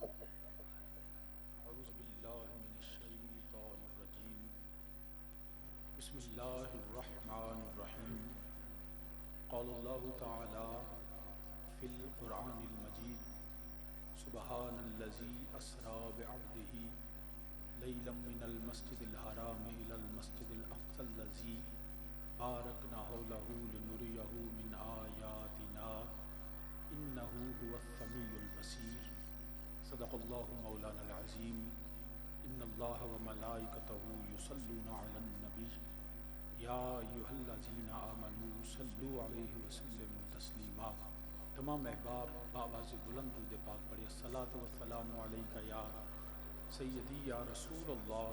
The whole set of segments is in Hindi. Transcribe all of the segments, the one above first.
औज़ुबिल्लाहिमिनश्शैतानिर्रजीम। बिस्मिल्लाहिर्रहमानिर्रहीम। क़ालल्लाहु तआला फ़िल क़ुरआनिल मजीद सुब्हानल्लज़ी अस्रा बिअब्दिही लैलन मिनल मस्जिदिल हराम इलल मस्जिदिल अक़्सल्लज़ी बारकना हौलहू लिनुरियहू मिन आयातिना इन्नहू हुवस्समीउल बसीर। सदक़ल्लाहु मौलाना अज़ीम। इन्नल्लाह व मलाइकतहू युसल्लूना अलन नबी या अय्युहल्लज़ीना आमनू सल्लु अलैहि व सल्लिमू तस्लीमा। तमाम अहबाब बावाज़ बुलंद दुरूद पाक पढ़े। अस्सलातु वस्सलामु अलैका या सय्यदी या रसूलल्लाह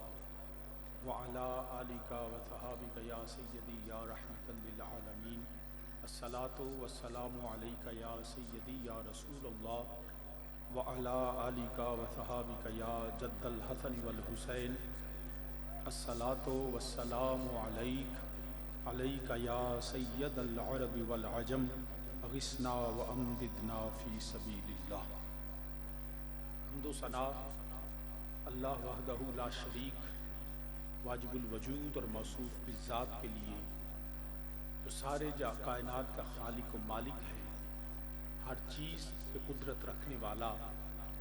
व अला आलिका व सहाबिका या सय्यदी या रहमतन लिल आलमीन। अस्सलातु वस्सलामु अलैका या सय्यदी या रसूलल्लाह व अला आलिका व सहाबिका या जद्दल हसन वल हुसैन। अस्सलातु वस्सलामु अलैका या सय्यदल अरब वल अजम अगिस्ना व अमदिदना फ़ी सबीलिल्लाह। हम्दो सना अल्लाह वहदहू ला शरीक वाजिबुल वजूद और मौसूफ बिज़्ज़ात के लिए, जो सारे कायनात का खालिक व मालिक है, हर चीज़ पे कुदरत रखने वाला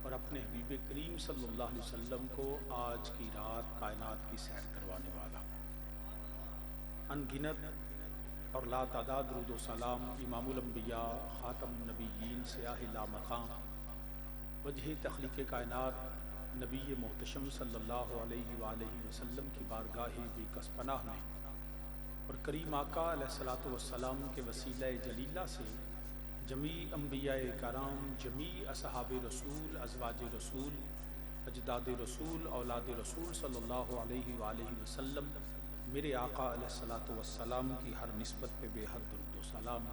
और अपने हबीब करीम सल्लल्लाहु अलैहि वसल्लम को आज की रात कायनात की सैर करवाने वाला। अनगिनत और लातादाद दुरूद व सलाम इमामुल अंबिया खातमुन नबिय्यीन सियाह लामकां वजह तख्लीक़ कायनात नबी मोहतशम सल्लल्लाहु अलैहि वसल्लम की बारगाह बेकसपनाह में और करीम आका अलैहिस्सलातु वस्सलाम के वसीला जलीला से जमी अंबियाए कराम, जमी असहाब रसूल, अज़वाज रसूल, अजदाद रसूल, औलाद रसूल सल्लल्लाहु अलैहि वसल्लम, मेरे आका अलैहिस्सलातु वस्सलाम की हर निस्बत पे बेहद दुरूद व सलाम।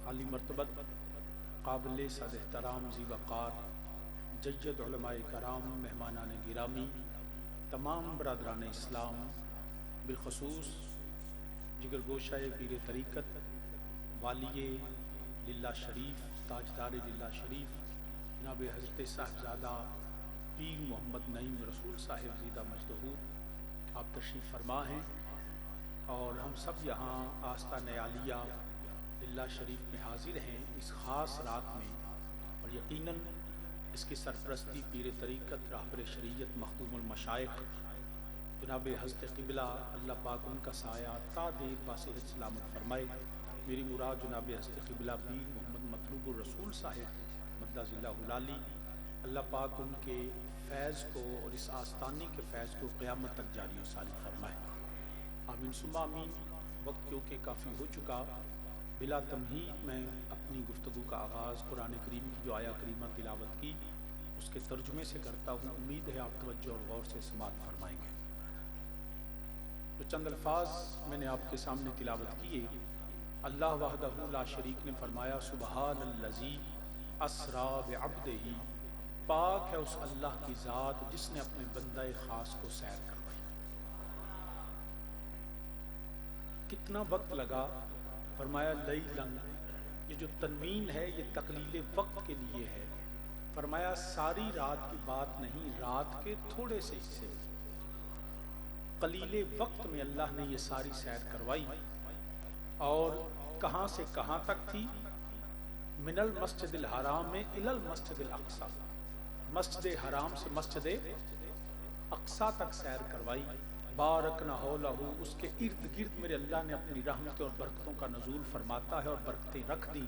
आली मर्तबत काबिल सद एहतराम ज़ी वक़ार जय्यद उलमाए कराम, मेहमानान गिरामी, तमाम बरादरान इस्लाम, बिलखसूस जिगर गोशाए पीर तरीक़त वालिए लिल्ला शरीफ, ताजदार लिल्ला शरीफ जनाब हज़रत साहिबज़ादा पीर मोहम्मद नईम रसूल साहिब ज़ीदा मजदहू आप तशरीफ़ फरमा हैं और हम सब यहाँ आस्था नयालिया लिल्ला शरीफ में हाजिर हैं इस ख़ास रात में। और यकीनन इसकी सरपरस्ती पीर तरीक़त रहबर शरीयत मखदूमुल मशाइख़ जनाब हज़रत क़िबला अल्लाह पाक उनका साया ता देर बासेहत सलामत फरमाए। मेरी मुराद जनाब हज़रत क़िबला पीर मोहम्मद मतलूबुर रसूल साहिब मद्दाज़िल्लाहुल आली, अल्लाह पाक उनके फैज़ को और इस आस्तानी के फैज़ को क़यामत तक जारी और सारी फरमाए। आमीन सुम्मा आमीन। वक्त क्योंकि काफ़ी हो चुका, बिला तमहीद मैं अपनी गुफ्तगू का आगाज़ कुरान करीम की जो आया करीमा तिलावत की उसके तर्जुमे से करता हूँ। उम्मीद है आप तवज्जो और गौर से समात फरमाएंगे। तो चंद अल्फाज मैंने आपके सामने तिलावत किए। अल्लाह वहदहू ला शरीक ने फरमाया सुब्हानल्लज़ी अस्रा बिअब्दिही, पाक है उस अल्लाह की ज़ात जिसने अपने बंदाए ख़ास को सैर करवाई। कितना वक्त लगा? फरमाया लैलन, ये जो तनवीन है ये तकलील वक्त के लिए है। फरमाया सारी रात की बात नहीं, रात के थोड़े से हिस्से, कलीले वक्त में अल्लाह ने ये सारी सैर करवाई। और कहाँ से कहाँ तक थी? मिनल मस्जिदिल हराम में इलल मस्जिदिल अक्सा, मस्जिद हराम से मस्जिद अक्सा तक सैर करवाई। बारकना हौलहू, उसके इर्द गिर्द मेरे अल्लाह ने अपनी रहमतें और बरकतों का नज़ूल फरमाता है और बरकतें रख दी।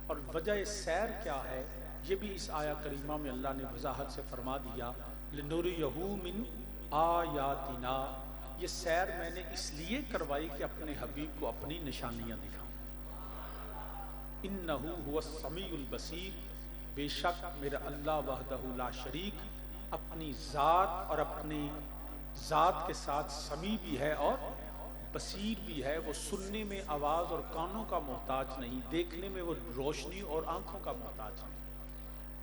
और वजह सैर क्या है ये भी इस आया करीमा में अल्लाह ने वजाहत से फरमा दिया। लिनुरियहू मिन आयातिना, ये सैर मैंने इसलिए करवाई कि अपने हबीब को अपनी निशानियां दिखाऊं। इन्नहू हुवस्समीउल बसीर, बेशक मेरा अल्लाह वहदहू ला शरीक अपनी ज़ात और अपनी ज़ात के साथ समी भी है और बसीर भी है। वो सुनने में आवाज़ और कानों का मोहताज नहीं, देखने में वो रोशनी और आँखों का मोहताज नहीं,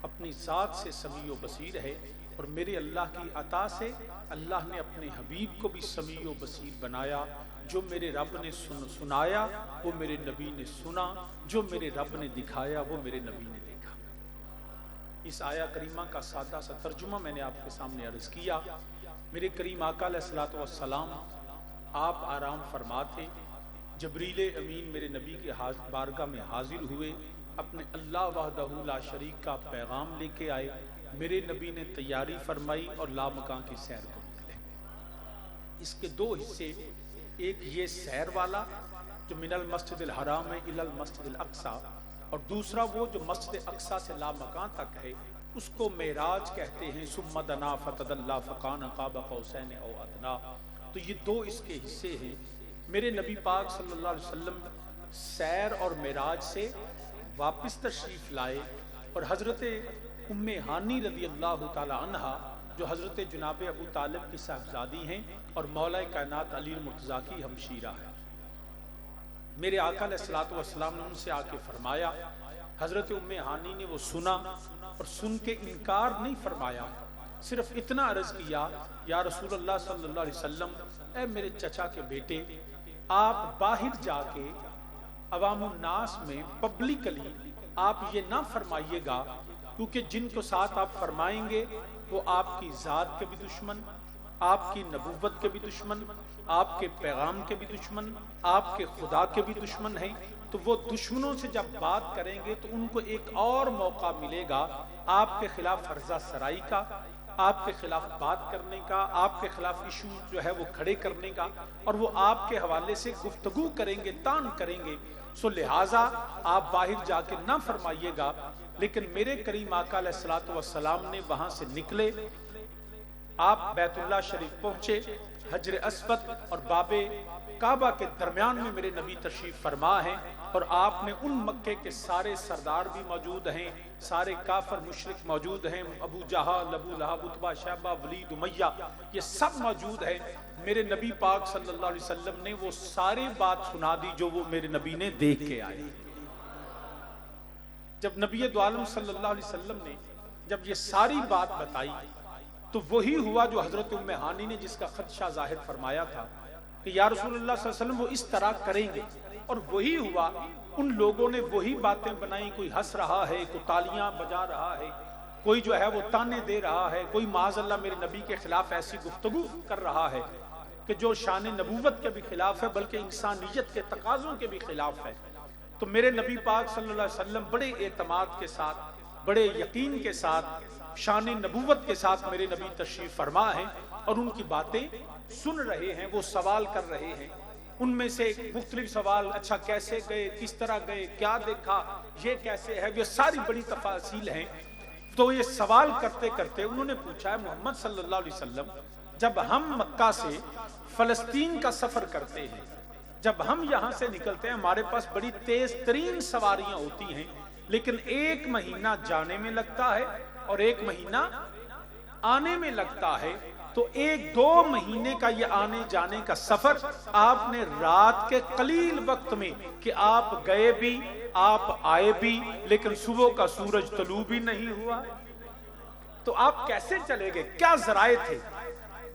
अपनी ज़ात से समी व बसीर है। और मेरे अल्लाह की अता से अल्लाह ने अपने हबीब को भी समी व बसीर बनाया। जो मेरे रब ने सुनाया वो मेरे नबी ने सुना, जो मेरे रब ने दिखाया वो मेरे नबी ने देखा। इस आया करीमा का सादा सा तर्जुमा मैंने आपके सामने अर्ज किया। मेरे करीम आका अलैहिस्सलातु वस्सलाम आप आराम फरमाते, जबरील अमीन मेरे नबी के बारगाह में हाजिर हुए, अपने अल्लाह वहदहू ला शरीक का पैगाम लेके आए। मेरे नबी ने तैयारी फरमाई और लामकां की सैर को निकले। इसके दो हिस्से, एक ये सैर वाला जो मिनल मस्जिदिल हराम है इलल मस्जिदिल अक्सा, और दूसरा वो जो मस्जिद अक्सा से लामकां तक है, उसको मेराज कहते हैं। सुम्मा दना फतदल्ला फकान काबा कौसैन औ अदना। तो ये दो इसके हिस्से हैं। मेरे नबी पाक सल्लल्लाहु अलैहि वसल्लम सैर और मेराज से वापस तशरीफ लाए और हजरत उम्मे हानी रज़ी अल्लाह ताला अन्हा, जो हजरत जनाब अबू तालिब की साहबजादी हैं और मौला कायनात अली मुर्तज़ा की हमशीरा है, मेरे आका अलैहिस्सलातु वस्सलाम ने उनसे आके फरमाया। हजरत उम्मे हानी ने वो सुना और सुन के इनकार नहीं फरमाया, सिर्फ इतना अर्ज किया, या रसूलुल्लाह सल्लल्लाहु अलैहि वसल्लम, ऐ मेरे चचा के बेटे, आप बाहर जाके अवामुन्नास में पब्लिकली आप ये ना फरमाइएगा, क्योंकि जिनको साथ आप फरमाएंगे वो आपकी जात के भी दुश्मन, आपकी नबूवत के भी दुश्मन, आपके पैगाम के भी दुश्मन, आपके खुदा के भी दुश्मन हैं। तो वो दुश्मनों से जब बात करेंगे तो उनको एक और मौका मिलेगा आपके खिलाफ फर्जा सराई का, आपके खिलाफ बात करने का, आपके खिलाफ इशू जो है वो खड़े करने का, और वो आपके हवाले से गुफ्तगू करेंगे, तान करेंगे। सो लिहाजा आप बाहर जाके ना फरमाइएगा। लेकिन मेरे करीम आका अलैहिस्सलातु वस्सलाम ने वहां से निकले, आप बैतुल्लाह शरीफ पहुंचे, हजर अस्वद और बाबे काबा के दरमियान में मेरे नबी तशरीफ फरमा हैं, और आपने उन मक्के के सारे सरदार भी मौजूद हैं, सारे काफर मुशरिक मौजूद हैं, अबू जहल, अबू लहब, उतबा, शैबा, वलीद, उमैया, ये सब मौजूद हैं। मेरे नबी पाक सल्लल्लाहु अलैहि वसल्लम ने वो सारी बात सुना दी जो वो मेरे नबी ने देख के आए। जब नबी दो आलम सल्लल्लाहु अलैहि वसल्लम ने जब ये सारी बात बताई, तो वही हुआ जो हजरत उम्मे हानी ने जिसका खदशा जाहिर फरमाया था कि या रसूलुल्लाह सल्लल्लाहु अलैहि वसल्लम वो इस तरह करेंगे, और वही हुआ। उन लोगों ने वही बातें बनाई, कोई हंस रहा है, कोई तालियां बजा रहा है, कोई जो है वो ताने दे रहा है, कोई माज़अल्लाह मेरे नबी के खिलाफ ऐसी गुफ्तगू कर रहा है कि जो शान नबूवत के भी खिलाफ है, बल्कि इंसानियत के तकाज़ों के भी खिलाफ है। तो मेरे नबी पाक सल्लल्लाहु अलैहि वसल्लम बड़े एतमाद के साथ, बड़े यकीन के साथ, शान नबूवत के साथ मेरे नबी तशरीफ फरमा है और उनकी बातें सुन रहे हैं, वो सवाल कर रहे हैं। उनमें से मुख्तलिफ सवाल, अच्छा कैसे गए, किस तरह गए, क्या देखा, ये कैसे है, ये सारी बड़ी तफासील हैं। तो ये सवाल करते करते उन्होंने पूछा, है मोहम्मद सल्लल्लाहु अलैहि वसल्लम, जब हम मक्का से फलस्तीन का सफर करते हैं, जब हम यहाँ से निकलते हैं, हमारे पास बड़ी तेज तरीन सवारियां होती हैं, लेकिन 1 महीना जाने में लगता है और 1 महीना आने में लगता है। तो 1-2 महीने का ये आने जाने का सफर आपने रात के कलील वक्त में, कि आप गए भी, आप आए भी, लेकिन सुबह का सूरज तलू भी नहीं हुआ, तो आप कैसे चले गए, क्या जराए थे,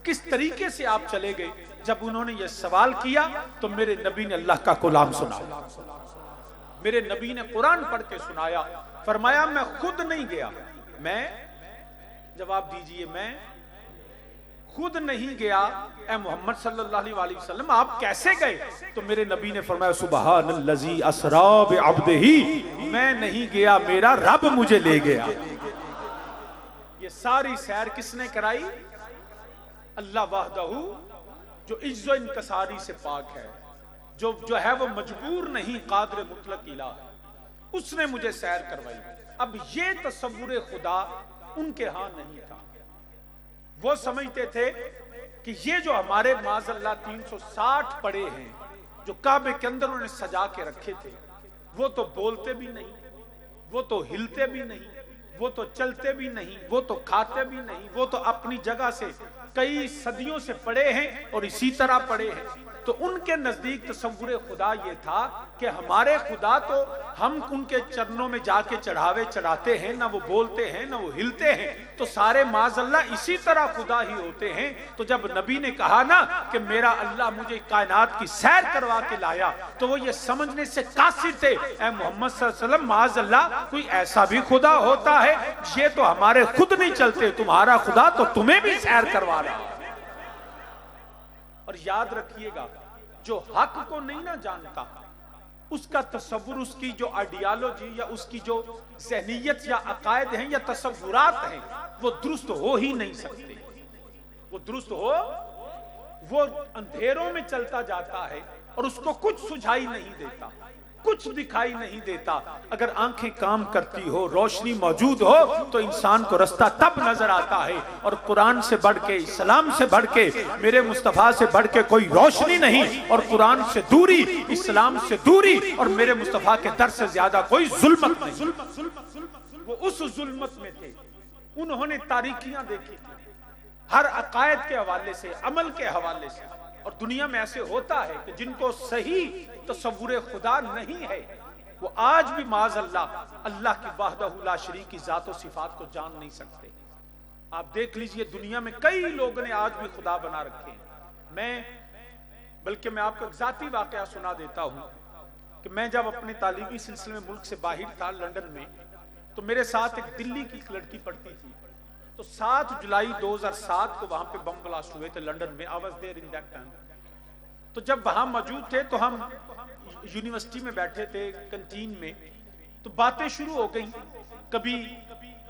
किस तरीके से आप चले गए? जब उन्होंने ये सवाल किया तो मेरे नबी ने अल्लाह का कलाम सुना, मेरे नबी ने कुरान पढ़ के सुनाया। फरमाया मैं खुद नहीं गया, मैं, जवाब दीजिए, मैं खुद नहीं गया, ए मोहम्मद सल्लल्लाहु अलैहि वसल्लम आप कैसे गए? तो मेरे नबी ने फरमाया सुबहानल्लज़ी अस्रा बिअब्दिही, मैं नहीं गया, मेरा रब मुझे ले गया। ये सारी सैर किसने कराई? अल्लाह वाहदहू, जो इज्जो इनकसारी से पाक है, जो है वो मजबूर नहीं, कादिर मुतलक इलाह है, उसने मुझे सैर करवाई। अब ये तसव्वुर खुदा उनके यहां नहीं था। वो समझते थे कि ये जो हमारे माज़अल्लाह 360 पड़े हैं, जो काबे के अंदर उन्होंने सजा के रखे थे, वो तो बोलते भी नहीं, वो तो हिलते भी नहीं, वो तो चलते भी नहीं, वो तो खाते भी नहीं, वो तो अपनी जगह से कई सदियों से पड़े हैं और इसी तरह पड़े हैं। तो उनके नजदीक तसव्वुर खुदा ये था कि हमारे खुदा तो हम उनके चरणों में जाके चढ़ावे चढ़ाते हैं, ना वो बोलते हैं ना वो हिलते हैं, तो सारे माज़अल्लाह इसी तरह खुदा ही होते हैं। तो जब नबी ने कहा ना कि मेरा अल्लाह मुझे कायनात की सैर करवा के लाया, तो वो ये समझने से कासिर थे, ऐ मोहम्मद सल्लल्लाहु अलैहि वसल्लम माज़अल्लाह कोई ऐसा भी खुदा होता है, ये तो हमारे खुद नहीं चलते, तुम्हारा खुदा तो तुम्हें भी सैर करवा रहा है। और याद रखिएगा, जो हक को नहीं ना जानता उसका तसव्वुर, उसकी जो आइडियालॉजी या उसकी जो ज़हनियत या अकायद हैं या तसव्वुरात हैं, वो दुरुस्त हो ही नहीं सकते। वो दुरुस्त हो, वो अंधेरों में चलता जाता है और उसको कुछ सुझाई नहीं देता, कुछ दिखाई नहीं देता। अगर आंखें काम करती हो, रोशनी मौजूद हो, तो इंसान को रास्ता तब नजर आता है। और कुरान से बढ़ के, इस्लाम से बढ़ के, मेरे मुस्तफा से बढ़ के कोई रोशनी नहीं। और कुरान से दूरी, इस्लाम से दूरी और मेरे मुस्तफा के दर से ज्यादा कोई जुल्मत नहीं। वो उस जुल्मत में थे, उन्होंने तारीखियां देखी थी, हर अकायद के हवाले से, अमल के हवाले से। और दुनिया में ऐसे होता है कि जिनको सही तसव्वुर खुदा नहीं है, वो आज भी माज़अल्लाह अल्लाह की वहदहू ला शरीक की जात और सिफात को जान नहीं सकते। आप देख लीजिए, दुनिया में कई लोगों ने आज भी खुदा बना रखे हैं। बल्कि मैं आपको एक जाती वाकया सुना देता हूं कि मैं जब अपने तालीमी सिलसिले में मुल्क से बाहर था, लंदन में, तो मेरे साथ एक दिल्ली की लड़की पढ़ती थी। तो 7 जुलाई 2007 को वहां पे बम ब्लास्ट हुए थे लंदन में। I was there in that time. तो जब वहां मौजूद थे तो हम यूनिवर्सिटी में बैठे थे कैंटीन में, तो बातें शुरू हो गई, कभी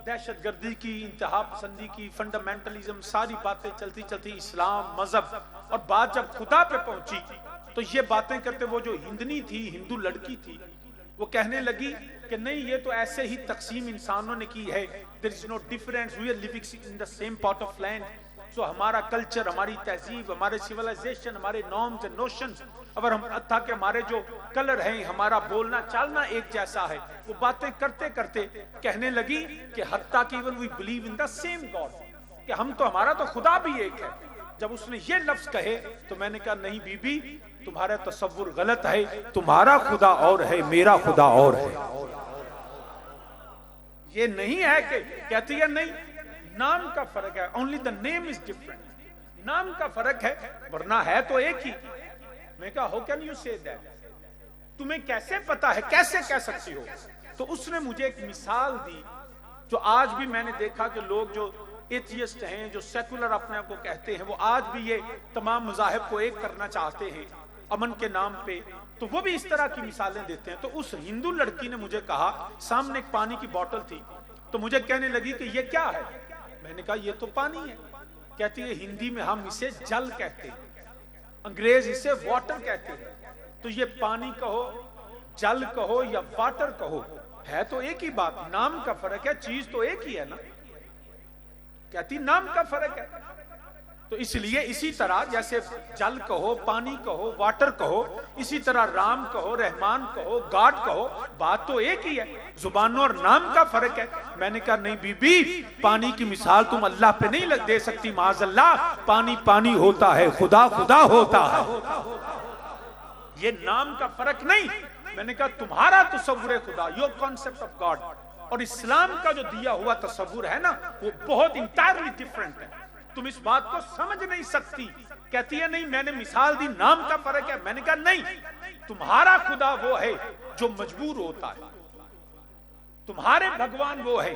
दहशतगर्दी की, इंतहा पसंदी की, फंडामेंटलिज्म, सारी बातें चलती चलती इस्लाम, मजहब। और बात जब खुदा पे पहुंची तो ये बातें करते, वो जो हिंदनी थी, हिंदू लड़की थी, वो कहने लगी कि नहीं, ये तो ऐसे ही तकसीम इंसानों ने की है, there is no difference, we are living in the same part of land. So हमारा कल्चर, हमारी तहजीब, हमारे सिविलाइजेशन, हमारे नॉर्म्स एंड नोशंस, अगर हम था कि हमारे जो कलर हैं, हमारा बोलना चालना एक जैसा है। वो बातें करते करते कहने लगी कि हत्ता कि even we believe in the same God, कि हम तो, हमारा तो खुदा भी एक है। जब उसने ये लफ्ज कहे तो मैंने कहा, नहीं बीबी, तुम्हारा तसव्वुर गलत है, तुम्हारा खुदा और है, मेरा खुदा और है। ये नहीं है कि कहती है नहीं, नाम का फर्क है, only the name is different, नाम का फर्क है, वरना है तो एक ही। मैं कहा, how can you say that, तुम्हें कैसे पता है, कैसे कह सकती हो? तो उसने मुझे एक मिसाल दी, जो आज भी मैंने देखा कि लोग जो एथियस्ट हैं, जो सेकुलर अपने आप को कहते हैं, वो आज भी ये तमाम मज़ाहिब को एक करना चाहते हैं अमन के नाम पे, तो वो भी इस तरह की मिसालें देते हैं। तो उस हिंदू लड़की ने मुझे कहा, सामने एक पानी की बोतल थी, तो मुझे कहने लगी कि ये क्या है? मैंने कहा, ये तो पानी है। कहती है, हिंदी में हम इसे जल कहते हैं, अंग्रेज इसे वाटर कहते हैं। तो ये पानी कहो, जल कहो या वाटर कहो, है तो एक ही बात, नाम का फर्क है, चीज तो एक ही है ना। कहती नाम का फर्क है। तो इसलिए इसी तरह जैसे जल कहो, पानी कहो, वाटर कहो, इसी तरह राम कहो, रहमान कहो, गॉड कहो, बात तो एक ही है, जुबानों और नाम का फर्क है। मैंने कहा, नहीं बीबी, पानी की मिसाल तुम अल्लाह पे नहीं दे सकती, माज़अल्लाह, पानी पानी होता है, खुदा खुदा होता है, ये नाम का फर्क नहीं। मैंने कहा, तुम्हारा तसव्वुर खुदा, योर कॉन्सेप्ट ऑफ गॉड और इस्लाम का जो दिया हुआ तसव्वुर है ना, वो बहुत इंटायरली डिफरेंट है, तुम इस बात को समझ नहीं सकती। कहती है, नहीं, मैंने मिसाल दी, नाम का फर्क है। मैंने कहा, नहीं, तुम्हारा खुदा वो है जो मजबूर होता है, तुम्हारे भगवान वो है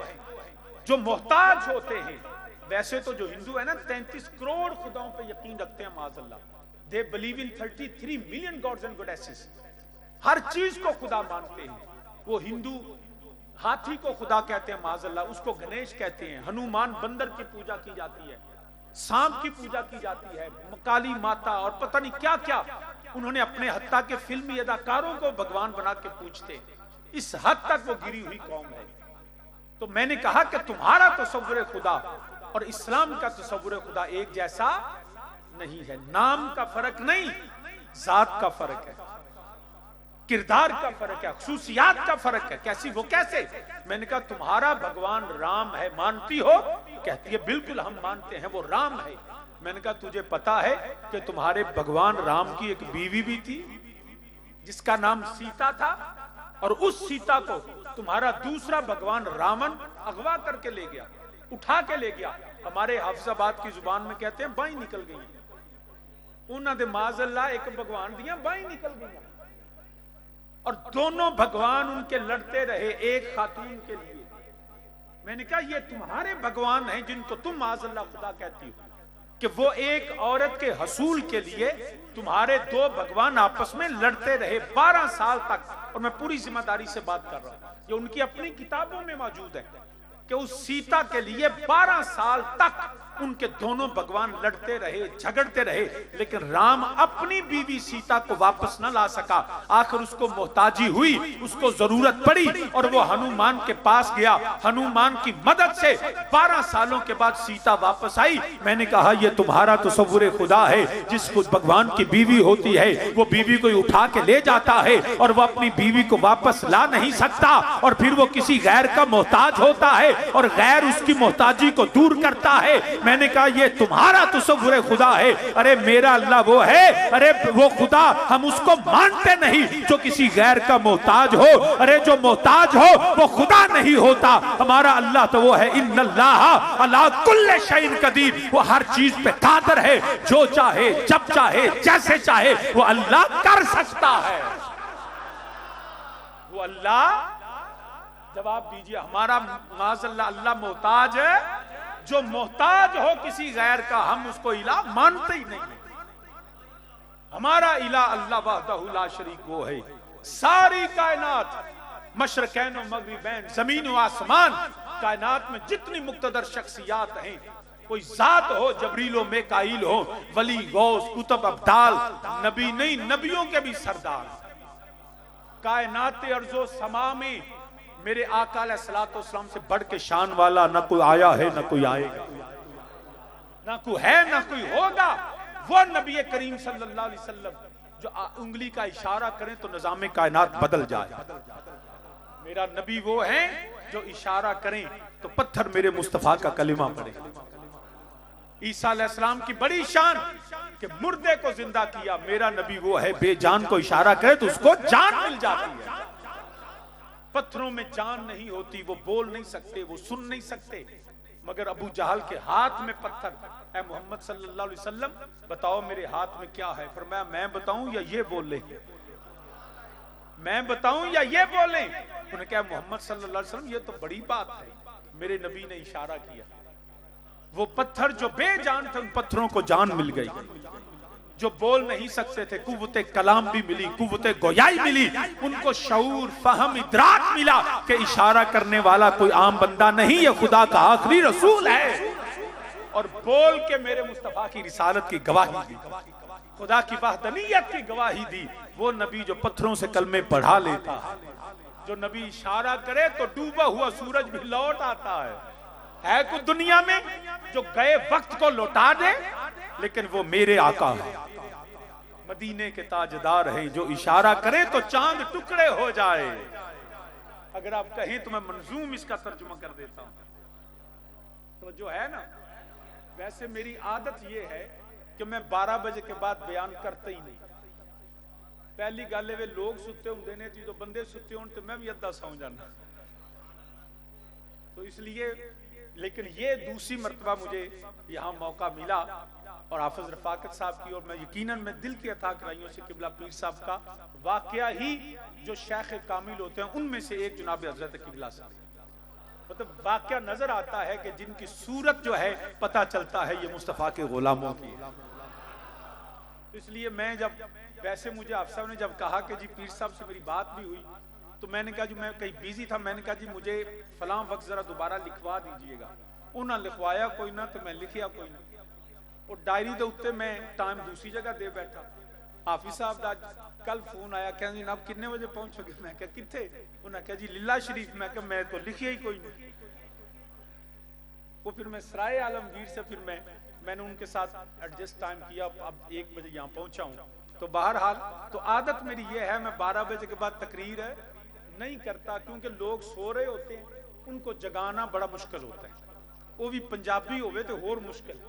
जो मोहताज होते हैं। वैसे तो जो हिंदू है ना, 33 करोड़ खुदाओं पे यकीन रखते हैं, माज़अल्लाह, they believe in 33 million gods and goddesses, हर चीज को खुदा मानते हैं। वो हिंदू हाथी को खुदा कहते हैं, माज़अल्लाह, उसको गणेश कहते हैं। हनुमान बंदर की पूजा की जाती है, सांप की पूजा की जाती है, काली माता और पता नहीं क्या क्या। उन्होंने अपने हत्ता के फिल्मी अदाकारों को भगवान बना के पूछते, इस हद तक वो गिरी हुई कौम है। तो मैंने कहा कि तुम्हारा तसव्वुर खुदा और इस्लाम का तसव्वुर खुदा एक जैसा नहीं है, नाम का फर्क नहीं, जात का फर्क है, किरदार का फर्क है, खुसूसियात का फर्क है। कैसी? वो कैसे? मैंने कहा, तुम्हारा भगवान राम है, मानती हो? कहती है, बिल्कुल हम मानते हैं, वो राम है। मैंने कहा तुझे पता है कि तुम्हारे भगवान राम की एक बीवी भी थी जिसका नाम सीता था, और उस सीता को तुम्हारा दूसरा भगवान रावण अगवा करके ले गया, उठा के ले गया। हमारे हाफिजाबाद की जुबान में कहते हैं बाई निकल गई। उन्होंने माजल्ला एक भगवान दिया बाई निकल गई, और दोनों भगवान उनके लड़ते रहे एक खातून के लिए। मैंने कहा ये तुम्हारे भगवान हैं जिनको तुम माजल्ला खुदा कहती हो, कि वो एक औरत के हसूल के लिए तुम्हारे दो भगवान आपस में लड़ते रहे 12 साल तक। और मैं पूरी जिम्मेदारी से बात कर रहा हूं, ये उनकी अपनी किताबों में मौजूद है कि उस सीता के लिए 12 साल तक उनके दोनों भगवान लड़ते रहे, झगड़ते रहे, लेकिन राम अपनी बीवी सीता को वापस न ला सका। आखिर उसको मोहताजी हुई, उसको जरूरत पड़ी, और वो हनुमान के पास गया। हनुमान की मदद से 12 सालों के बाद सीता वापस आई। मैंने कहा ये तुम्हारा तसव्वुर खुदा है, जिसको भगवान की बीवी होती है वो बीवी को उठा के ले जाता है और वो अपनी बीवी को वापस ला नहीं सकता, और फिर वो किसी गैर का मोहताज होता है और गैर उसकी मोहताजी को दूर करता है। मैंने कहा ये तुम्हारा तसव्वुर खुदा है। अरे मेरा अल्लाह वो है, अरे वो खुदा हम उसको मानते नहीं जो किसी गैर का मोहताज हो। अरे जो मोहताज हो वो खुदा नहीं होता। हमारा अल्लाह तो वो है, इन्नल्लाह अला कुल्ले शैइन कदीर, वो हर चीज पे कादिर है। जो चाहे जब चाहे जैसे चाहे वो अल्लाह कर सकता है। वो अल्लाह जवाब दीजिए। हमारा माज़अल्लाह अल्लाह मोहताज है। जो मोहताज हो किसी गैर का हम उसको इला मानते ही नहीं। हमारा इला अल्लाह वहदहु ला शरीक वो है। सारी कायनात मशरकैन और मगरिबैन, जमीन व आसमान, कायनात में जितनी मुक्तदर शख्सियात हैं, कोई जात हो, जबरीलो मेकाइल हो, वली गौस कुतुब अब्दाल, नबी नहीं नबियों के भी सरदार, कायनात अर्जो समा में मेरे आका अलैहिस्सलाम से बढ़ के शान वाला न कोई आया है न कोई आएगा, ना कोई है ना कोई होगा। वो नबी करीम सल्लल्लाहु अलैहि वसल्लम जो उंगली का इशारा करें तो निजाम कायनात बदल जाए। मेरा नबी वो है जो इशारा करें तो पत्थर मेरे मुस्तफा का कलिमा पढ़े। ईसा अलैहिस्सलाम की बड़ी शान कि मुर्दे को जिंदा किया। मेरा नबी वो है बेजान को इशारा करे तो उसको जान मिल जाती है। पत्थरों में जान नहीं होती, वो बोल नहीं सकते, वो सुन नहीं सकते, मगर अबू जहल के हाथ में पत्थर। ऐ मोहम्मद सल्लल्लाहु अलैहि वसल्लम बताओ मेरे हाथ में क्या है? फरमाया मैं बताऊं या ये बोले? मैं बताऊं या ये बोले? उन्होंने कहा मोहम्मद सल्लल्लाहु अलैहि वसल्लम ये तो बड़ी बात है। मेरे नबी ने इशारा किया, वो पत्थर जो बेजान थे उन पत्थरों को जान मिल गई। जो बोल नहीं सकते थे कुव्वते कलाम भी मिली, कुव्वते गोयाई मिली, उनको शऊर फहम इदराक मिला कि इशारा करने वाला कोई आम बंदा नहीं, ये खुदा का आखिरी रसूल है। और बोल के मेरे मुस्तफा की रिसालत की गवाही दी, खुदा की वहदनियत की गवाही दी। वो नबी जो पत्थरों से कलमे पढ़ा लेता है, जो नबी इशारा करे तो डूबा हुआ सूरज भी लौट आता है कुछ दुनिया में जो गए वक्त को लौटा दे, लेकिन वो मेरे आका है, मदीने के ताजदार है। जो इशारा करे तो चांद टुकड़े हो जाए। अगर आप कहें तो मैं मंजूम इसका तर्जुमा कर देता हूं। तो जो है ना, वैसे मेरी आदत ये है कि मैं 12 बजे के बाद बयान करता ही नहीं। पहली गल वे लोग सुते होंगे ने, जो बंदे सुते हों तो मैं भी अद्धा सौ जाना। तो इसलिए, लेकिन ये दूसरी मर्तबा मुझे यहाँ मौका मिला और हाफिज रफाकत साहब की, और मैं यकीनन मैं दिल की अता कराइयों से किबला पीर साहब का वाकया ही जो शेख कामिल होते हैं उनमें से एक जनाब हजरत किबला साहब, मतलब वाकया नजर आता है कि जिनकी सूरत जो है पता चलता है ये मुस्तफा के गुलामों की। इसलिए मैं जब, वैसे मुझे आप साहब ने जब कहा कि जी पीर साहब से मेरी बात भी हुई, तो मैंने कहा जी मैं कहीं बिजी था, मैंने कहा जी मुझे फलां वक्त जरा दोबारा लिखवा दीजिएगा। उन्हें लिखवाया कोई ना, तो मैं लिखिया कोई ना, और डायरी के उत्ते मैं टाइम दूसरी जगह दे बैठा। हाफिज साहब का कल फोन आया, कह जी आप कितने बजे पहुंचोगे? मैं क्या किथे? उन्हें कहा जी लीला शरीफ। मैं क्या, मैं तो लिखिया ही कोई नहीं। वो फिर मैं सराय आलमगीर से फिर मैंने उनके साथ एडजस्ट टाइम किया, अब 1 बजे यहाँ पहुंचा हूँ। तो बहरहाल तो आदत मेरी ये है, मैं 12 बजे के बाद तकरीर नहीं करता, क्योंकि लोग सो रहे होते हैं, उनको जगाना बड़ा मुश्किल होता है। वो भी पंजाबी होवे तो होर मुश्किल।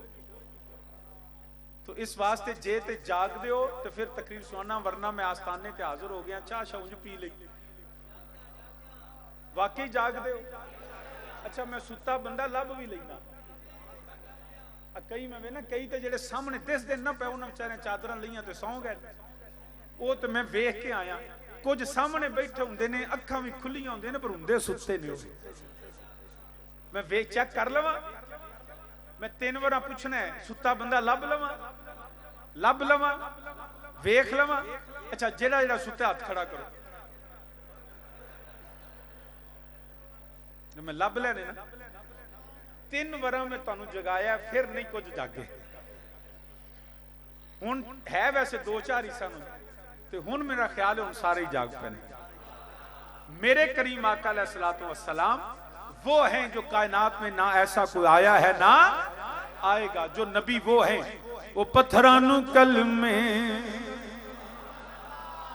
तो इस वास्ते जे ते जाग दो तो फिर तकरीर सुनाना, वरना मैं आस्थाने ते हाजिर हो गया, चाह शाउंज पी ली। वाकई जाग दो। अच्छा मैं सुता बंदा लभ भी लेना। कई मैं ना कई तो जेडे सामने दिस दिन ना पे उन्होंने बेचारे चादर लिया तो सौ गए, वो तो मैं वेख के आया। कुछ सामने बैठे होंगे ने, अखा भी खुलियां होंगे ने, पर होंगे सुते नहीं। मैं वे चेक कर लवा, मैं 3 बार पूछना है सुता बंदा लभ लवा वेख लवा। अच्छा जेड़ा जेड़ा सुता हाथ खड़ा करो, मैं लभ लेने ना। 3 बार मैं तुहानू जगाया, फिर नहीं कुछ जागे। हुण है वैसे 2-4 ही सन, तो हुण मेरा ख्याल है हुण सारे ही जाग पे। मेरे करीम आका अलैहिस्सलातु वस्सलाम वो हैं जो कायनात में ना ऐसा कोई आया है ना आएगा। जो नबी वो हैं, वो पत्थरानू कल में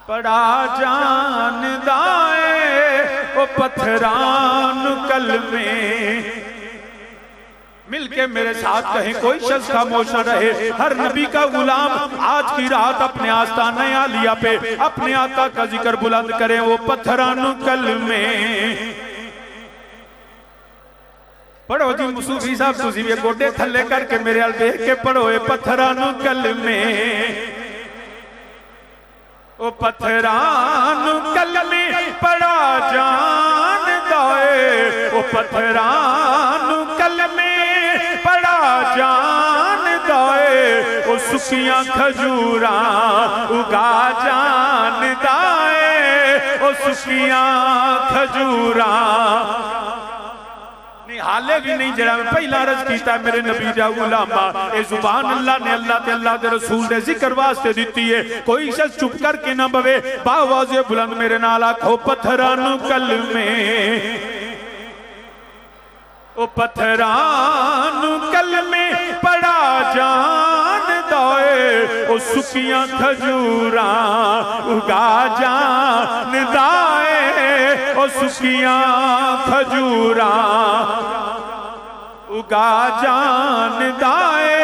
पड़ा जान दाए, वो पत्थरानू कल में। मिलके मेरे साथ कहें कोई शख्स खामोश न रहे। हर नबी का गुलाम आज की रात अपने आस्ताने आलिया पे अपने आका का जिक्र बुलंद करें। वो पत्थरानू कल में पढ़ो जी मुसूफी साहब, तुसी भी गोडे थले करके मेरे अल देख के पढ़ो। पत्थरानू कल में, ओ पत्थरानू कल में पड़ा जान दाए, ओ पत्थरानू कल में पड़ा जान दाए, ओ सुखियां खजूरा उगा जान दाए, ओ सुखियां खजूरा। हाले भी नहीं जरा मैं पहला अर्ज किया मेरे नबी दा गुलामा, ए जुबान अल्लाह ने अल्लाह ते अल्लाह दे रसूल दे जिक्र वास्ते दिती है। कोई शख्स चुप करके ना बवे, बावाज़े बुलंद मेरे नाल आखो पत्थरानू कल में, ओ पत्थरानू कल में पड़ा जान दाए, ओ सुखियां खजूरा उगा जान दाए, ओ सुखियां खजूरा उगा जान दाए,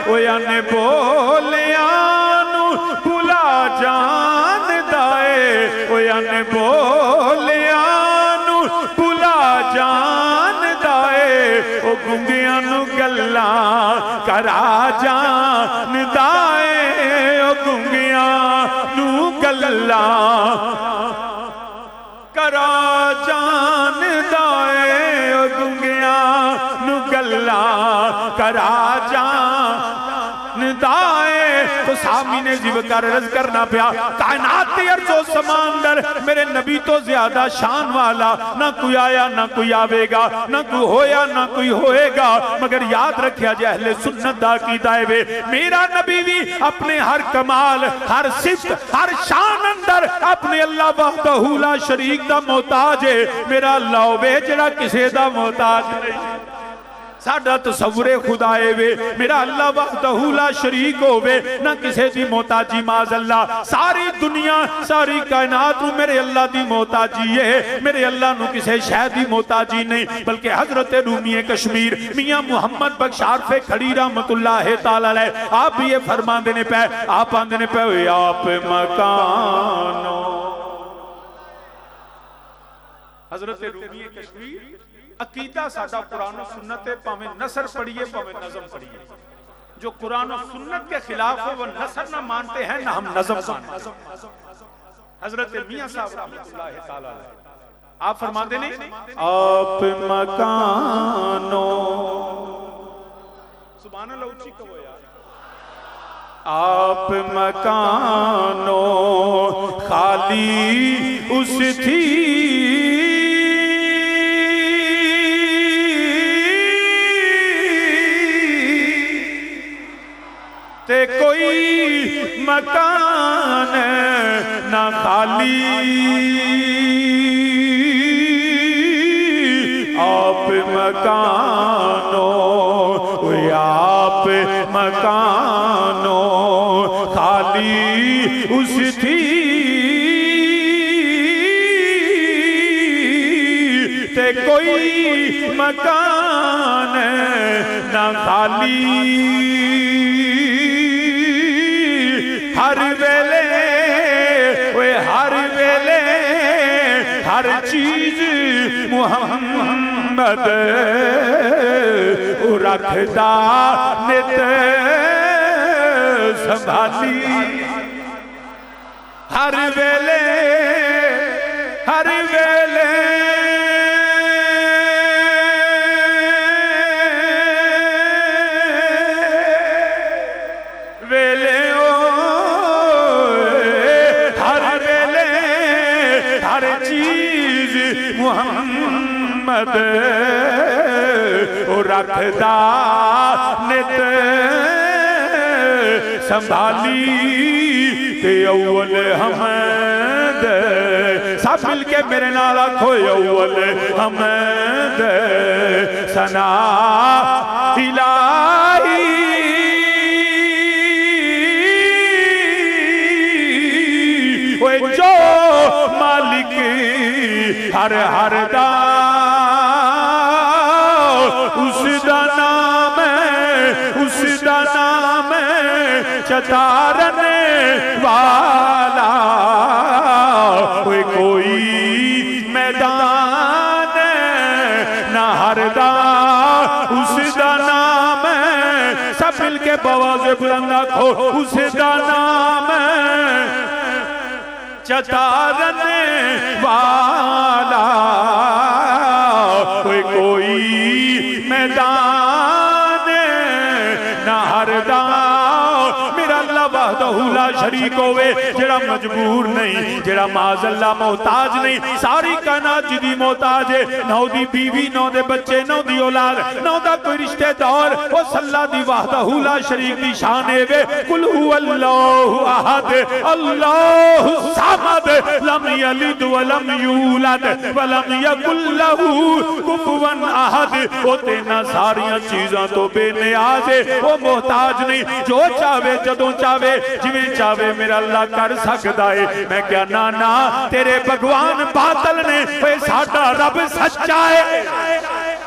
ओ याने बोलियानू भुला जान दाए, ओ याने बोलियानू भुला जान दाए, ओ गुंगियां नू गल्ला करा जान दाए, ओ गुंगियां नू गल्ला करा जान दाए, ओ गुंगियां नू गल्ला करा जान दाए। तो सामी ने जीव कर रज करना पिया, कायनात ते अर्ज़ो समांदर मेरे नबी तो ज्यादा शान वाला ना कोई आया ना कोई आवेगा, ना कोई होया ना कोई होएगा। मगर याद रखिया जे अहले सुन्नत दा कीदा है, मेरा नबी भी अपने हर कमाल हर सिफ्त हर शान अंदर अपने अल्लाह वहदहू ला शरीक दा मोहताज है। मेरा अल्लाह वे जेड़ा किसे दा मोहताज नहीं। साडा तसव्वुरे खुदाए वे मेरा अल्लाह वहदहू ला शरीक होवे ना किसे दी मोहताजी। माज अल्लाह सारी दुनिया सारी कायनात नू मेरे अल्लाह दी मोहताजी है। मेरे अल्लाह नू किसे शै दी मोहताजी नहीं, बल्कि हजरत रूमी कश्मीर मियां मुहम्मद बख्श आरफे खड़ी रहमतुल्लाह तआला अलैह आप भी ये फरमांदे ने पे, आप आंदे ने पे आप मकानो। हजरत रूमी कश्मीर अकीदा साडा कुरान और सुन्नत है, भावें नसर पढ़िए भावें नज़म पढ़िए। जो कुरान और सुन्नत के खिलाफ हो वो नसर ना मानते हैं ना हम नज़म मानते हैं। हजरत मियां साहब रहमतुल्लाह तआला अलैह आप फरमाते ने आप मकानो, सुभान अल्लाह ऊंची कहो यार, आप मकानो खाली उस थी ते कोई मकान ना खाली, आप मकानो आप मकानो खाली उस थी ते कोई मकान ना खाली। हर वेले ओए हर वेले हर चीज मुहम्मद रखदा नित संभाली हर वेले हर वेले वेले ओ हर वेले हर चीज मुहम्मद रखदा नित संभाली ते अव्वल हमद सब मिल के मेरे नाल आखो अव्वल हमद सना इलाही ओए जो मालिक हर हर दा उसदा नाम है उसदा नाम है चतारन वाला कोई मैदान ना हरदा उसदा नाम है सब मिल के बवाज़े बुलंद खो उसदा नाम है चतारन वाला कोई मैदान ना हरदा मेरा अल्लाह वहदहू ला शरीक होवे जेड़ा मजबूर नहीं जेड़ा माज़अल्लाह मोहताज नहीं सारी कायनात जिदी मोहताज है ना ओदी बीवी ना ओदे बच्चे ना ओदी औलाद ना ओदा कोई रिश्तेदार ओ सल्ला दी वहदहू ला शरीक दी शान है वे कुल हुवल्लाहु अहद अल्लाहु समद लम यलिद व लम यूलद व लम यकुल लहू कुफुवन अहद ओ तेना सारियां चीज़ां तो बेनियाज है ओ मोहताज नहीं जो चाहे जदों चाहे जिवें चाहे मेरा अल्लाह कर सकदा है मैं क्या ना ना तेरे भगवान बातल ने साडा रब सच्चा है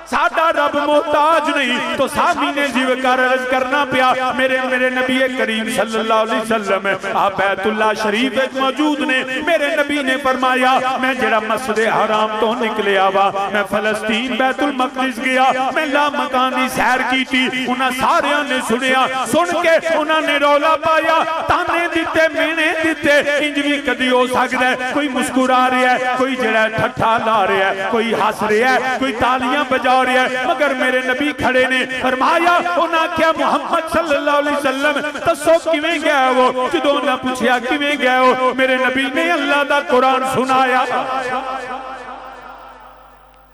साडा रब मोहताज नहीं तो सामी ने जीवकार अर्ज करना पिया मेरे मेरे नबी करीम सल्लल्लाहु अलैहि वसल्लम आप बैतुल्लाह शरीफ में मौजूद ने मेरे नबी ने फरमाया मैं जेड़ा मस्जिद हराम तो निकलिया वा मैं फलस्तीन बैतुल मकदिस गया मैं ला मकान दी सैर कीती उन्हां सारियां ने सुनिया सुन के उन्होंने रौला पाया ताने दिते मेने दिते इंज भी कदी हो सकदा है कोई मुस्कुरा रहा है कोई जेड़ा ठट्ठा ला रहा है कोई हस रहा है कोई तालियां बजा मगर मेरे नबी खड़े ने फरमाया उन्हें क्या मुहम्मद सल्लल्लाहु अलैहि वसल्लम दसो किवें गया वो जदों उन्हें पूछया किवें गया वो मेरे नबी ने अल्लाह दा कुरान सुनाया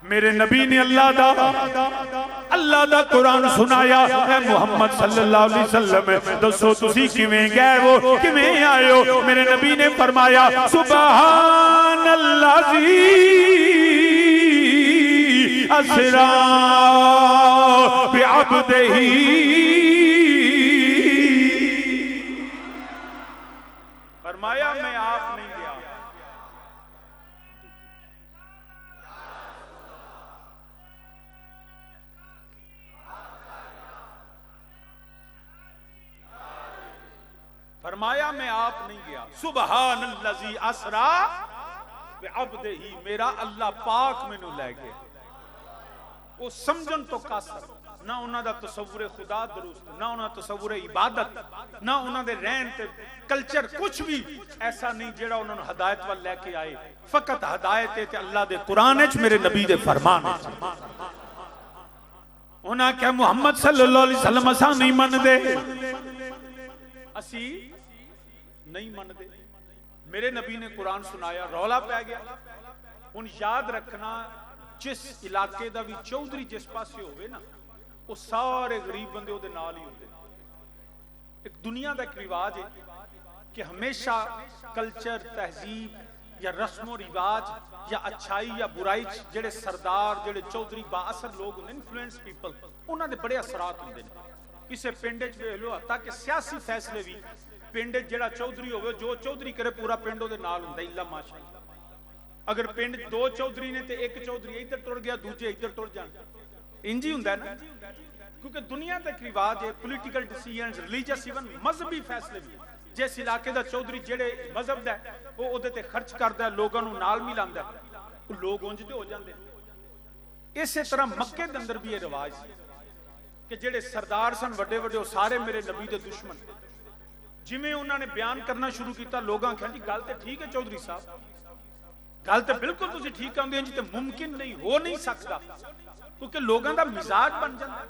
मेरे नबी ने अल्लाह दा कुरान सुनाया है मुहम्मद सल्लल्लाहु अलैहि वसल्लम दसो तुसी किवें गए हो किवें आए हो मेरे नबी ने फरमाया सुबहानल्लाजी असरा बिअब्दिही फरमाया मैं आप नहीं गया फरमाया मैं आप नहीं गया सुबहानल्लाजी असरा बिअब्दिही मेरा अल्लाह पाक मैनू लै गया वो समझन तो कासर ना उन्हां दा तसव्वुर खुदा दुरुस्त ना उन्हां तसव्वुर इबादत ना उन्हां दे रहन ते कल्चर कुछ भी ऐसा नहीं जेड़ा उन्हां नूं हिदायत वल लेके आए फकत हिदायत है ते अल्लाह दे कुरान विच मेरे नबी दे फरमान विच उन्हां क्या मुहम्मद सल्लल्लाहु अलैहि वसल्लम असां नहीं मनदे असी नहीं मनदे मेरे नबी ने कुरान सुनाया रौला पै गया हुण याद रखना जिस इलाके का भी चौधरी जिस पासे होवे ना वो सारे गरीब बंदे उहदे नाल ही होंदे एक दुनिया का एक रिवाज है कि हमेशा कल्चर तहजीब या रस्मो रिवाज या अच्छाई या बुराई जेड़े सरदार जेड़े चौधरी बाअसर लोग होंदे इन्फ्लुएंस पीपल उन्हां दे बड़े असरात होंदे ने किसी पिंड च वेख लो ताकि सियासी फैसले भी पिंड जेड़ा चौधरी होवे जो चौधरी करे पूरा पिंड उहदे नाल हुंदा इल्ला माशाअल्लाह अगर पिंड दो चौधरी ने ते एक चौधरी इधर टुर गया दूजे इधर टुर जान इंज ही हुंदा ना क्योंकि दुनिया तक रिवाज है पोलिटिकल डिसीजन, रिलीजियस, इवन मजहबी फैसले भी जिस इलाके का चौधरी जेड़े मजहब का वो उहदे ते खर्च करता है, लोगों को नाल मिलांदा है, लोग उंज ते हो जाते। इसे तरह मक्के के अंदर भी ये रिवाज कि जेड़े सरदार सन वड्डे वड्डे वो सारे मेरे नबी के दुश्मन। जिवें उन्होंने बयान करना शुरू किया, लोगों कहा जी गल तो ठीक है चौधरी साहब, गल तो बिल्कुल तुसीं ठीक कहंदे हो, तो मुमकिन नहीं हो नहीं सकता, क्योंकि लोगों का मिजाज बन जाता।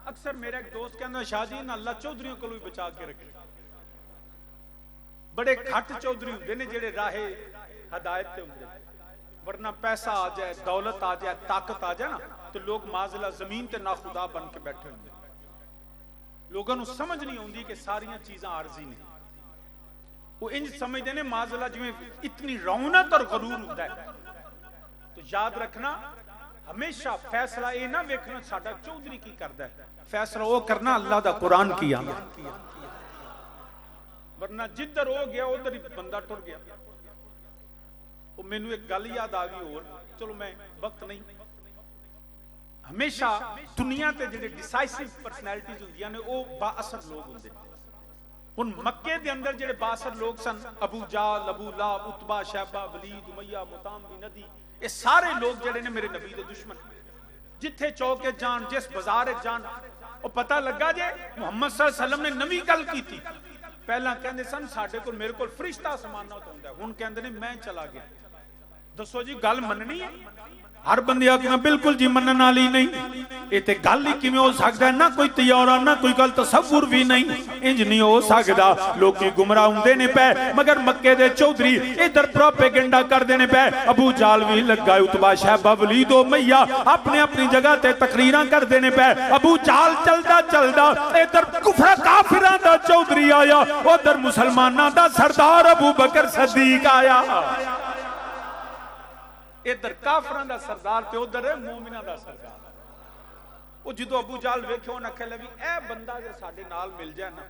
अक्सर मेरा एक दोस्त कहता शाह जी इन्हां अल्लाह चौधरियों को भी बचा के रखे। बड़े घट चौधरी होंदे ने जेड़े राहे हदायत ते होंदे, वरना पैसा आ जाए, दौलत आ जाए, ताकत आ जाए ना, तो लोग माजला जमीन ते ना खुदा बन के बैठे होंदे। लोगों को समझ नहीं आती कि सारिया चीज़ां आरजी ने, वो इंज समझते हैं माजला जिवें इतनी रौनक और गरूर होता है। तो याद रखना हमेशा फैसला ये ना वेखना साडा चौधरी की करता है, फैसला वो करना अल्लाह दा कुरान की आंदा, वरना जिधर हो गया उधर ही बंदा टुर गया। वो मैनू एक गल याद आ गई और, चलो मैं वक्त नहीं, हमेशा दुनिया ते जेडे डिसाइसिव पर्सनैलिटीज होंदियां ने वो बाअसर लोग होंदे। हुण मक्के दे अंदर जेडे बाअसर लोग सन, अबू जाल, अबू लहब, उतबा, शैबा, वलीद, उमैया, मुताम बिन नदी, ये सारे लोग जेडे ने मेरे नबी दे दुश्मन। जिथे चौके जान, जिस बाजार जान, वो पता लगा जे मुहम्मद सल्लल्लाहु अलैहि वसल्लम ने नवी गल कीती। पहला कहंदे सन साडे कोल मेरे कोल फरिश्ता समाना होंदा है, हुण कहंदे ने मैं चला गया। दसो जी गल मननी है? हर बंदे आखना बिल्कुल जी मनन वाली नहीं, ये ते गल ही किवें हो सकदा है, ना कोई तयौरा ना कोई गल तसव्वुर भी नहीं, इंज नहीं हो सकदा। लोग गुमराह हुंदे ने पे, मगर मक्के दे चौधरी इधर प्रोपेगेंडा करदे ने पे। अबू जाल भी लगा, उतबा, शैबा, वलीद, उमैया अपनी अपनी जगह ते तकरीरां करदे ने पे। अबू जाल चलदा चलदा इधर कुफर काफिरां दा चौधरी आया, उधर मुसलमानां दा सरदार अबू बकर सदीक आया। इधर काफरां दा सरदार ते उधर मोमिनां दा सरदार। वो जो अबू जाल वेख्या उन्हें आख्या भी ए बंदा अगर साडे नाल मिल जाए ना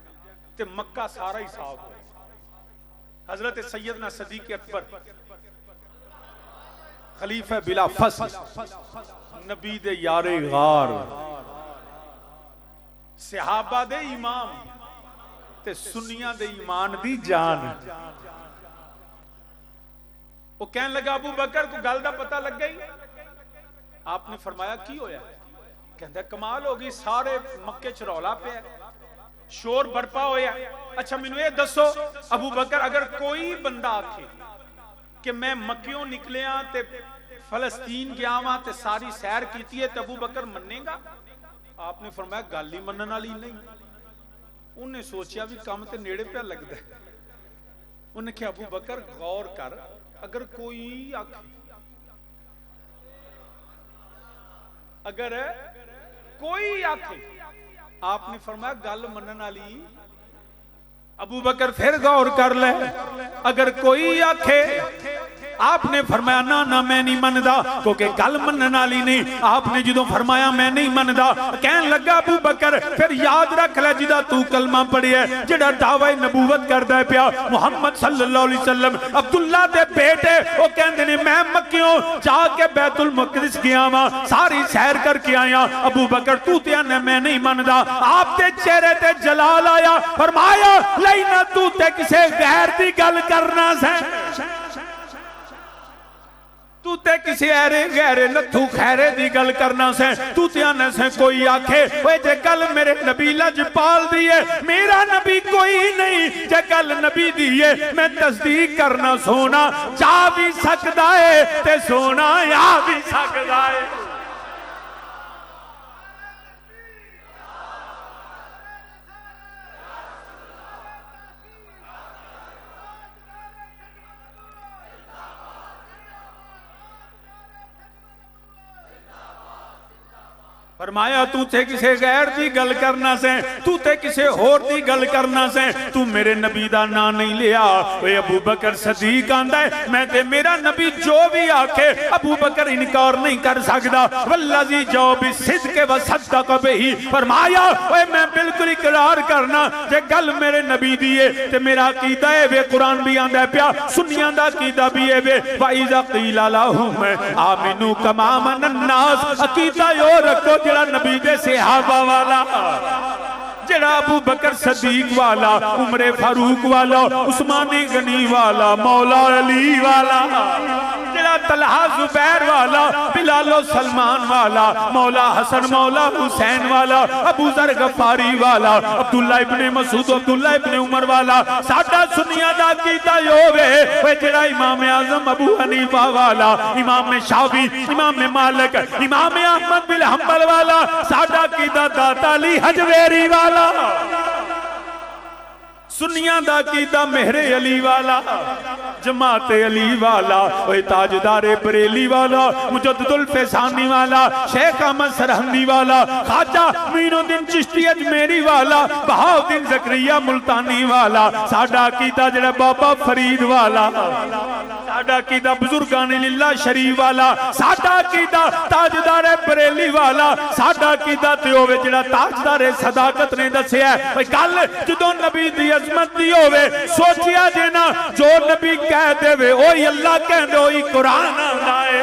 ते मक्का सारा ही साफ हो। हजरत सैयदना सदीक अकबर खलीफा बिला फसल, नबी दे यारे गार, सहाबा दे इमाम ते सुन्नियां दे ईमान दी जान। वो कहने लगा अबू बकर को गल दा पता लग गई? आपने फरमाया की होया? कहंदा कमाल हो गई, सारे मक्के च रौला पिया, शोर बरपा होया। अच्छा मैनू ये दसो अबू बकर, अगर कोई बंदा आखे कि मैं मक्कियों निकलिया ते फलस्तीन गया वां ते सारी सैर कीती है, ते अबू बकर मन्नेगा? आपने फरमाया गल ही मनन वाली नहीं। उन्हें सोचा भी काम ते नेड़े पिया लगदा है। उन्हें कहा अबू बकर गौर कर, अगर कोई आखे, अगर कोई आखे, आपने फरमाया गल मनन वाली। अबू बकर फिर गौर कर ले, अगर कोई आखे, आपने फरमाया ना ना मैं नहीं मनदा, क्योंकि गल मनन वाली नहीं। आपने जो फरमाया मैं नहीं मनदा, कहन लगा अबू बकर फिर याद रख ले जिदा तू कलमा पढ़िया, जिहड़ा दावा नबूवत करदा है पिया मुहम्मद सल्लल्लाहु अलैहि वसल्लम। अब्दुल्ला दे बेटे वो कहंदे ने मैं मक्कियों जाके बैतुल मुकद्दस गया वां, सारी सैर करके आया। अबू बकर तू ते आने मैं नहीं मनदा। आप दे चेहरे ते जलाल आया, फरमाया लेना तू ते किसे गैर दी गल करना से, तू ते किसी ऐरे गहरे लथू खैरे दी गल करना से। तू ते आने से कोई आखे ओए जे गल मेरे नबी लजपाल दी है, मेरा नबी कोई नहीं, जे गल नबी दी है मैं तस्दीक करना। सोना जा भी सकदा है ते सोना आ भी सकदा है। फरमाया तू ते किसे गैर दी गल करना से, तू ते किसे होर दी गल करना से, तू मेरे नबी दा ना नहीं लिया। ओए अबू बकर सदीक आंदा है मैं ते मेरा नबी जो भी आखे अबू बकर इनकार नहीं कर सकदा। वल्लज़ी जो भी सिद्क़ व सद्दक़ बिही, फरमाया ओए मैं बिल्कुल इकरार करना जे गल मेरे नबी दी है ते मेरा अकीदा है वे। कुरान भी आंदा है पिया, सुन्नियां दा अकीदा भी है वे। व इज़ा क़ीला लहुम आमिनू कमा आमनन नास, अकीदा यो रखो जड़ा नबी दे सहाबा वाला, जड़ा अबू बकर सदीक वाला, उमरे फारूक वाला, उस्मानी गनी वाला, मौला अली वाला, जड़ा तलहा जुबैर वाला, बिलालो सलमान वाला, मौला हसन मौला हुसैन वाला, अबू जर गफारी वाला, अब्दुल्ला इब्ने मसूद, अब्दुल्ला इब्ने उमर वाला। साडा सुन्नियां दा कीता होवे ओए जड़ा इमाम आजम अबू हनीफा वाला, इमाम शाफी, इमाम मालिक, इमाम अहमद बिन हंबल वाला, साडा कीता दाता अली हजवेरी वाला। सुन्नियां दा कीदा मेहरे अली वाला, जमाते अली वाला, ओए ताजदारे बरेली वाला, मुजद्दिदुल फैसानी वाला, शेख अहमद सरहंदी वाला, खाजा मीनुद्दीन चिश्ती अजमेरी वाला, बहाउद्दीन ज़करिया मुल्तानी वाला, साडा कीदा जड़ा बाबा फरीद वाला, साडा कीदा बुजुर्गाने लिल्लाह शरीफ वाला, साडा कीदा ताजदारे बरेली वाला, साडा कीदा ते होवे जड़ा ताजदारे सदाकत ने दसिया। भाई कल जदों नबी दी अजमत दी होवे सोचिया जे ना जो नबी कह देवे ओही अल्लाह कहंदे ओही कुरान आंदा है।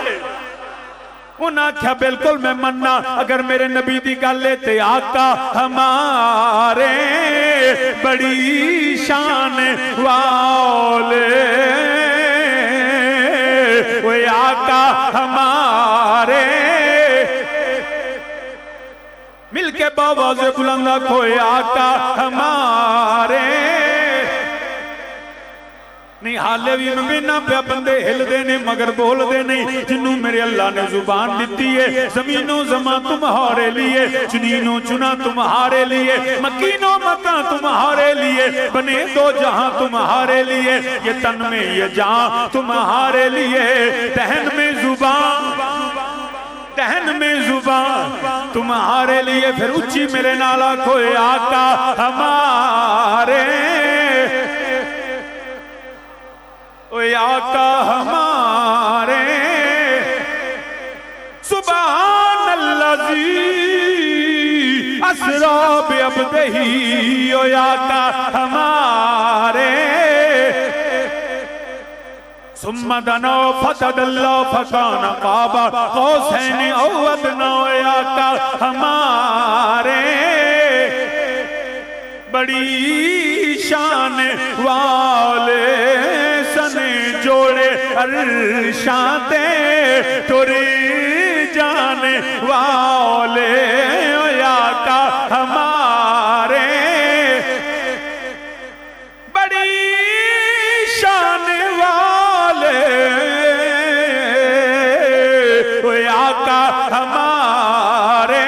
उन्हें आख्या बिल्कुल मैं मन्ना, अगर मेरे नबी दी गल है ते आका हमारे बड़ी शान वाले, वो आका हमारे मिलके बाबा से बुलंदा खोए आका हमारे। नहीं हाले भी बिना पे बंदे हिलते ने मगर बोलते नहीं। जिन्हों मेरे अल्लाह ने जुबान दी है, जमीनों जमा तुम्हारे लिए, चुनीनो चुना तुम्हारे लिए, मकीनो मका तुम्हारे लिए, बने दो जहां तुम्हारे लिए, ये तन में ये जान तुम्हारे लिए, दहन में जुबान, दहन में जुबान तुम्हारे लिए। फिर उच्ची मेरे नाला खोए आका हमारे, ओए आका हमारे, सुभान अल्लाजी असरा बिअब्दिही, ओए आका हमारे। सुम्मा दनो फतदल्ला फकान काबा कौसैन औ अदना, ओए आका हमारे बड़ी शान वाले, सने जोड़े अरशाते तुरी जाने वाले, ओए आका हमारे बड़ी शान वाले, ओए आका हमारे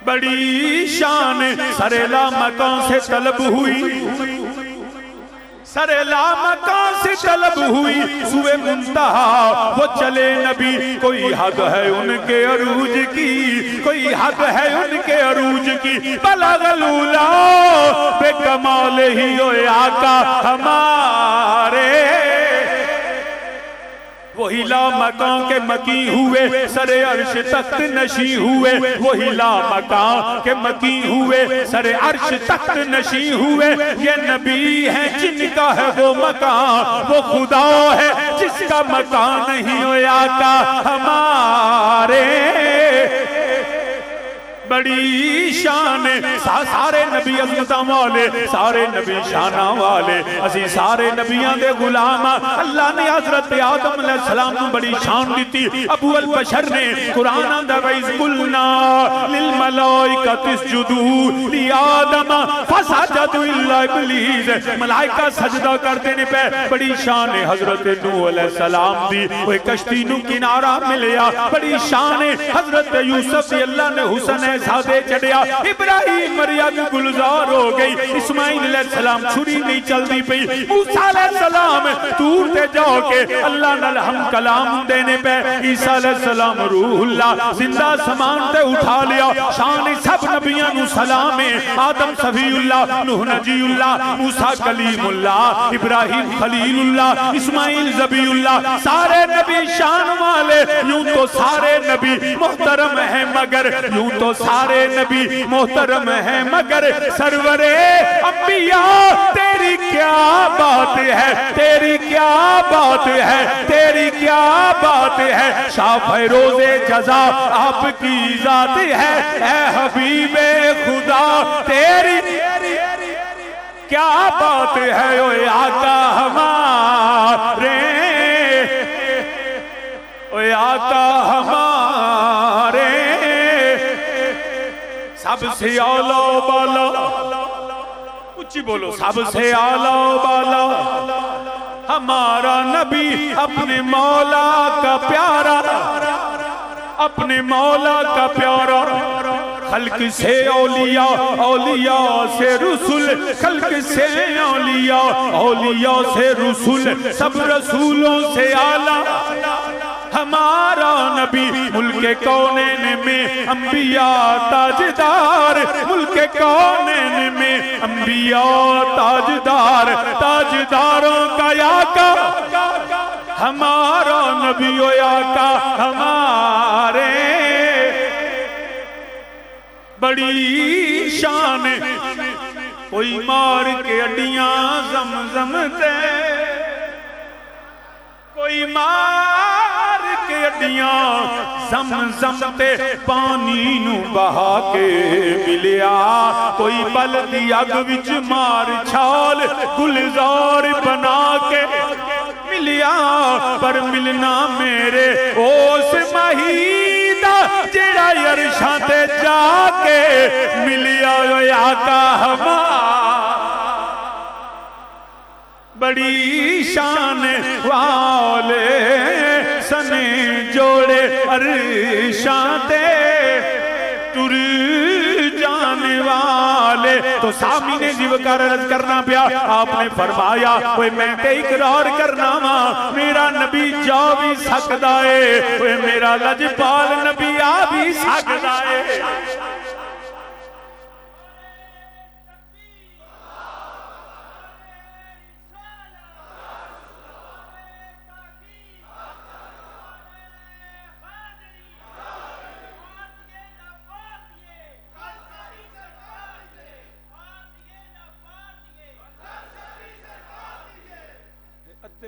बड़ी शान। सरेला मकान से तलब हुई, सरेला मकान से तलब हुई, सुए मुंतहा वो चले नबी। कोई हद है उनके अरूज की, कोई हद है उनके अरूज की, बलगलूला बेकमाल ही, ओए आका हमारे वही ला मकान के मकी हुए, सरे अर्श तख्त नशी हुए, वही ला मकान के मकी हुए, सरे अर्श तख्त नशी हुए। ये नबी है जिनका है वो मकान, वो खुदा है जिसका मकान नहीं, हो आका हमारे बड़ी शान। सारे नबी अज़मतां वाले, सारे नबी शाना वाले, असी सारे नबियां दे गुलाम। अल्लाह ने हज़रत आदम अलैहिस्सलाम नूं बड़ी शान दी। अबू अल बशर ने कुरान आंदा वइज़ कुलना लिल मलाइकति इसजुदू लि आदम फसजदू इल्ला इब्लीस। मलाइका सजदा करते ने पे। बड़ी शान है हज़रत नूह अलैहिस्सलाम दी। ओए कश्ती नूं किनारा मिलिया, बड़ी शान है हज़रत यूसुफ दी। अल्लाह ने हुसन सादे चढ़िया, इब्राहिम मरिया की गुलजार हो गई, इस्माइल अलैहिस्सलाम छुरी नहीं चलती पई, मूसा अलैहिस्सलाम दूर ते जाओ के अल्लाह नाल हम कलाम देने पे, ईसा अलैहिस्सलाम रूहुल्लाह जिंदा समान ते उठा लिया। शान सब नबियां नु सलाम है। आदम सफीउल्लाह, नूह नजीउल्लाह, मूसा कलीमुल्लाह, इब्राहिम खलीलुल्लाह, इस्माइल ज़बीउल्लाह, सारे नबी शान वाले। यूं तो सारे नबी मुहतरम है, मगर यूं तो सारे नबी मोहतरम है मगर सरवरे अंबिया तेरी क्या बात है, तेरी क्या बात है, तेरी क्या बात है। शाह फैरोज़े जज़ा आपकी जात है, ऐ हबीबे खुदा तेरी क्या बात है। ओ आका हमारे, ओ आका हमारे सबसे आला बाला, ऊंची बोलो, सबसे आला बाला हमारा नबी अपने मौला का प्यारा, अपने मौला का प्यारा। खल्क से औलिया, औलिया से रसूल, खल्क से औलिया, औलिया से रसूल, सब रसूलों से आला हमारा नबी। मुल्के कौनैन में अंबिया ताजदार, मुल्के कौनैन में अंबिया ताजदार, ताजदारों का आका हमारा नबी, ओ आका हमारे बड़ी शान। कोई मार के अड्डियां ज़मज़म ते, कोई मार के अड्डियां ज़मज़म ते पानी नू बहा के मिलिया। कोई बलदी अग विच मार छाल गुलजार बना के मिलिया। पर मिलना मेरे उस महीदा जेड़ा अरशां ते जाके मिलिया। आका हमारा बड़ी शान वाले सने जोड़े अरशां ते टुर जाने वाले। तो सामी ने जीवकार अर्ज करना पिया, आपने फरमाया ओए मैं ते इकरार करना वा मेरा नबी जा भी सकदा है, ओए मेरा लजपाल नबी आ भी सकदा है।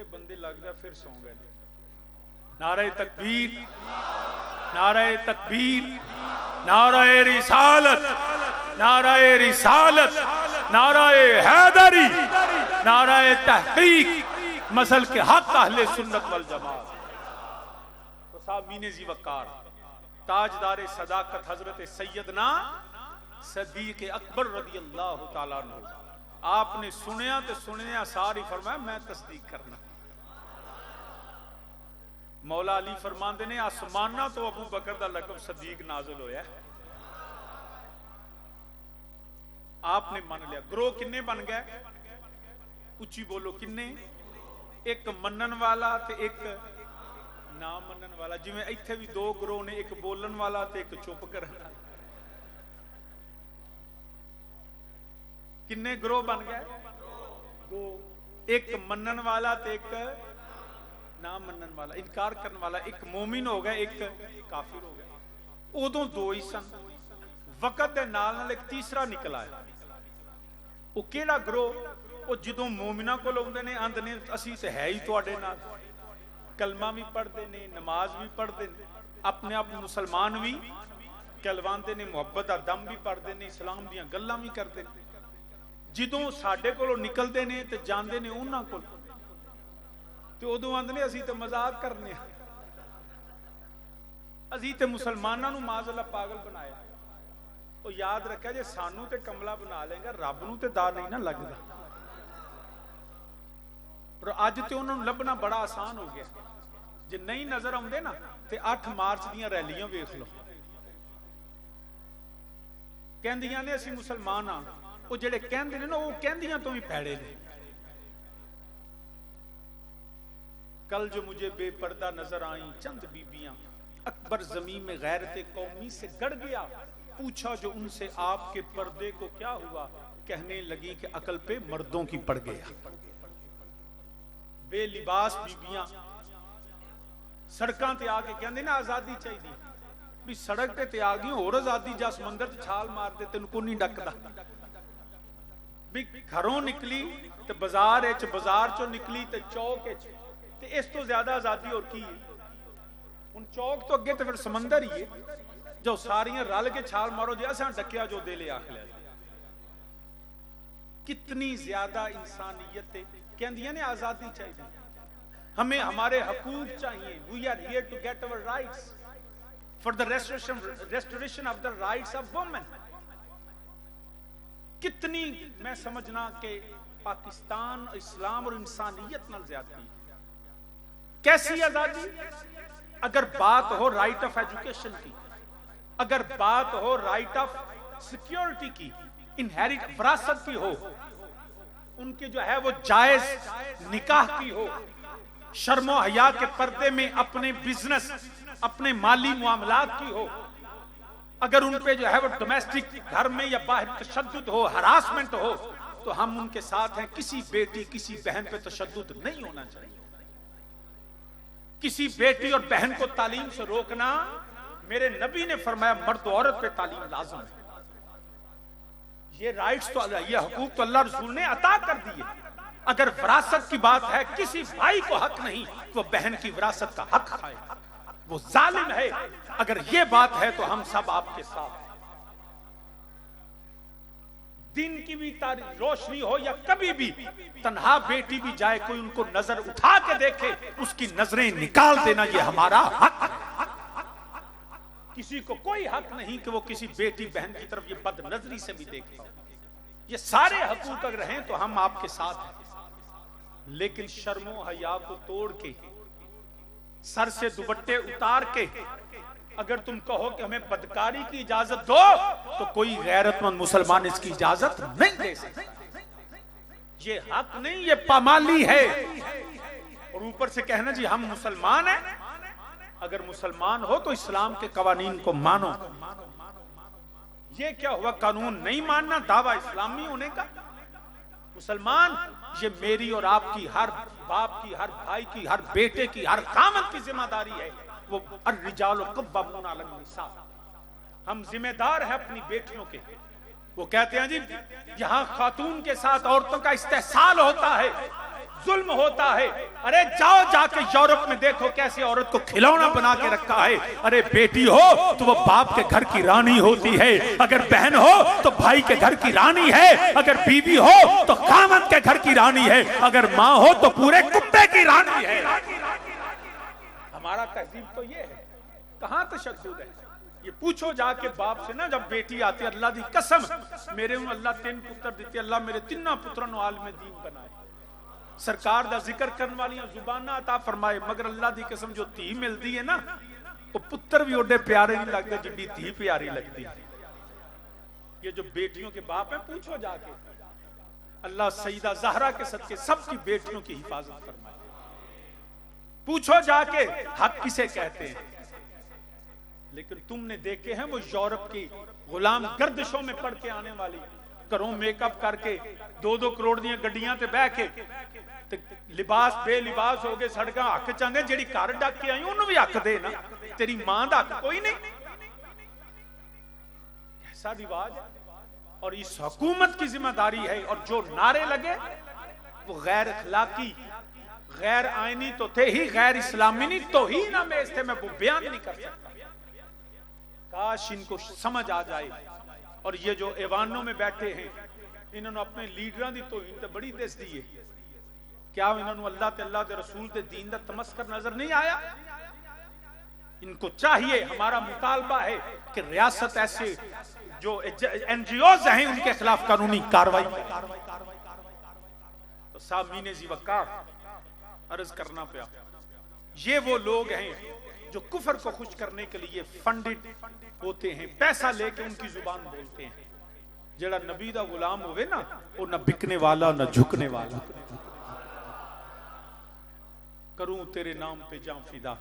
बंदे लगदा फिर सौ गए। नारे तकबीर, नारे तकबीर, नारे रिसालत, नारे रिसालत, नारे हैदरी, नारे तहकीक, मसल के हक अहले सुन्नत वल जमात। तो साहब मीने जी वकार ताजदार सदाकत हजरत सैयदना सदीक अकबर रज़ी अल्लाह तआला अन्हु, आपने सुनिया तो सुनिया सारी फरमाया मैं तस्दीक करना। मौला अली फरमाते ने आसमाना तो अबू बकर दा लकब सदीक नाज़िल होया। आपने मान लिया। ग्रोह किन्ने बन गए? उच्ची बोलो किन्ने? एक मनन वाला ते एक ना मनन वाला। जिवें इत्थे भी दो ग्रोह ने, एक बोलन वाला ते एक चुप करन वाला। किन्ने ग्रोह बन गए? दो। एक मनन वाला ते एक ना मनन वाला, इनकार करने वाला। एक मोमिन हो गया, एक काफिर हो गया। उदों दो ही सन। वक़्त दे नाल नाल एक तीसरा निकल आया। वो केड़ा ग्रोह? वो जदों मोमिना कोल आउंदे ने आंदे ने असीं ते है ही तुहाडे नाल, कलमा भी पढ़ते ने, नमाज भी पढ़ते ने, अपने आप मुसलमान भी कहलवांदे ने, मुहब्बत दा दम भी पढ़ते ने, इस्लाम दीयां गल्लां भी करते ने। जदों साडे कोलों निकलते ने ते जांदे ने उन्हां कोल, ते उदों आंदे ने असीं ते मजाक करने, असीं ते मुसलमानां नूं माज़अल्लाह पागल बनाया। ਉਹ याद रखा जे सानू ते कमला बना लेगा, रब नूं ते दा नहीं ना लगदा। पर अज ते उन्हां नूं लभना बड़ा आसान हो गया। जे नहीं नजर आउंदे ना ते 8 मार्च दीयां रैलियां वेख लो, कहंदियां ने असीं मुसलमान हां। ਉਹ ਜਿਹੜੇ ਕਹਿੰਦੇ ਨੇ ਨਾ ਉਹ ਕਹਿੰਦੀਆਂ ਤੋਂ ਵੀ ਭੈੜੇ ਨੇ। कल जो मुझे बेपर्दा नजर आई चंद बीबियां, अकबर ज़मीन में गैरत कौमी से गड़ गया। पूछा जो उनसे आपके पर्दे को क्या हुआ, कहने लगी कि अकल पे मर्दों की पड़ गया। बेलिबास बीबियां सड़कों ते आके कहंदे ना आजादी चाहिए, भी सड़क ते आ गई होर आजादी जा समंदर च छाल मार दे तेन को नहीं डकदा भी घरों निकली ते बाजार चो निकली ते चौक ते इस तो ज्यादा आजादी और की है। हुण चौक तो अगे तो फिर समंदर ही है जो सारियां रल के छाल मारो जे असां डकिया जो दिल आख लिया। कितनी ज्यादा इंसानियत है। कहंदियां ने आजादी चाहिए, हमें हमारे हकूक चाहिए। We are here to get our rights for the restoration of the rights of women. कितनी मैं समझना कि पाकिस्तान इस्लाम और इंसानियत नाल ज्यादती। कैसी आजादी? अगर बात हो राइट ऑफ एजुकेशन की, अगर बात हो राइट ऑफ सिक्योरिटी की, इनहेरिट विरासत की हो, उनके जो है वो जायज निकाह की हो, शर्मो हया के पर्दे में अपने बिजनेस अपने माली मामलात की हो, अगर उन पे जो है वो डोमेस्टिक घर में या बाहर तशद्दुद हो, हरासमेंट हो, तो हम उनके साथ हैं। किसी बेटी किसी बहन पे तशद्दुद नहीं होना चाहिए। किसी बेटी और बहन को तालीम से रोकना, मेरे नबी ने फरमाया मर्द औरत पे तालीम लाज़िम है। ये राइट्स तो ये हकूक तो अल्लाह रसूल ने अता कर दिए। अगर विरासत की बात है, किसी भाई को हक नहीं वो बहन की विरासत का हक खाए, वो जालिम है। अगर ये बात है तो हम सब आपके साथ। दिन की भी रोशनी हो या कभी भी तन्हा बेटी भी जाए, कोई उनको नजर उठा के देखे, उसकी नजरें निकाल देना ये हमारा हक है। किसी को कोई हक नहीं कि वो किसी बेटी बहन की तरफ ये बदनजरी से भी देखे। ये सारे हकूक अगर हैं तो हम आपके साथ हैं। लेकिन शर्मो हया को तोड़ के, सर से दुपट्टे उतार के अगर तुम कहो कि हमें बदकारी की इजाजत दो, तो कोई गैरतमंद मुसलमान इसकी इजाजत नहीं दे सकता। ये हक नहीं, ये पामाली है। और ऊपर से कहना जी हम मुसलमान हैं। अगर मुसलमान हो तो इस्लाम के कवानीन को मानो। ये क्या हुआ कानून नहीं मानना दावा इस्लामी होने का? मुसलमान ये मेरी और आपकी, हर बाप की, हर भाई की, हर बेटे की, हर खामद की जिम्मेदारी है। वो अर्रिजाल कव्वामून अलल निसा। हम जिम्मेदार हैं अपनी बेटियों के। वो कहते हैं जी यहां खातून के साथ औरतों का इस्तेहसाल होता है, जुल्म होता है। अरे जाओ जाके यूरोप में देखो कैसे औरत को खिलौना बना के रखा है। अरे बेटी हो तो वो बाप के घर की रानी होती है, अगर बहन हो तो भाई के घर की रानी है, अगर बीवी हो तो खामद के घर की रानी है, अगर माँ हो तो पूरे कुत्ते की रानी है। हमारा तहजीब तो ये है। कहां तशद्दुद है? ये पूछो जाके बाप से ना, जब बेटी आती है अल्लाह दी कसम मेरे अल्लाह 3 पुत्र दिते, अल्लाह मेरे 3 पुत्रों नु आलम दीन बनाए। सरकार दा जिक्र करने वाली जुबाना अता फरमाए, मगर अल्लाह दी कसम जो धी मिलती है ना, वो पुत्र भी ओडे प्यारे नहीं लगते जिड्डी धी प्यारी लगती। ये जो बेटियों के बाप है, पूछो जाके। अल्लाह सईदा ज़हरा के सदके सबकी बेटियों की हिफाजत फरमाए। पूछो जाके हक किसे कहते हैं। लेकिन तुमने देखे हैं वो यूरोप की गुलाम गर्दिशों में पड़ के आने वाली, घरों मेकअप करके 2-2 करोड़ दी गड्डियां ते बह के ते लिबास बेलिबास हो गए सड़क हक चाहते, जेड़ी घर डक के आई उन्होंने भी हक दे ना, तेरी मां दा हक कोई नहीं। ऐसा रिवाज है और इस हुकूमत की जिम्मेदारी है। और जो नारे लगे वो गैर अखलाकी, गैर आईनी तो थे ही, गैर इस्लामी नहीं तो ही ना में इससे मैं वो बयान नहीं कर सकता। काश इनको समझ आ जाए। और ये जो ऐवानों में बैठे हैं, इन्होंने अपने लीडरां दी तौहीन ते बड़ी दस दी है। क्या इन्होंने अल्लाह ते अल्लाह दे रसूल दे दीन दा तमस्कर नजर नहीं आया? इनको चाहिए, हमारा मुतालबा है कि रियासत ऐसे जो एनजीओज हैं उनके खिलाफ कानूनी कार्रवाई। तो सामीने जी वकार अर्ज करना पाया, ये वो लोग हैं जो कुफर को खुश करने के लिए फंडिड होते हैं, पैसा लेके उनकी जुबान बोलते हैं। जेड़ा नबी दा गुलाम होवे ना, वो न बिकने वाला न झुकने वाला। करूं तेरे नाम पे जां फिदा,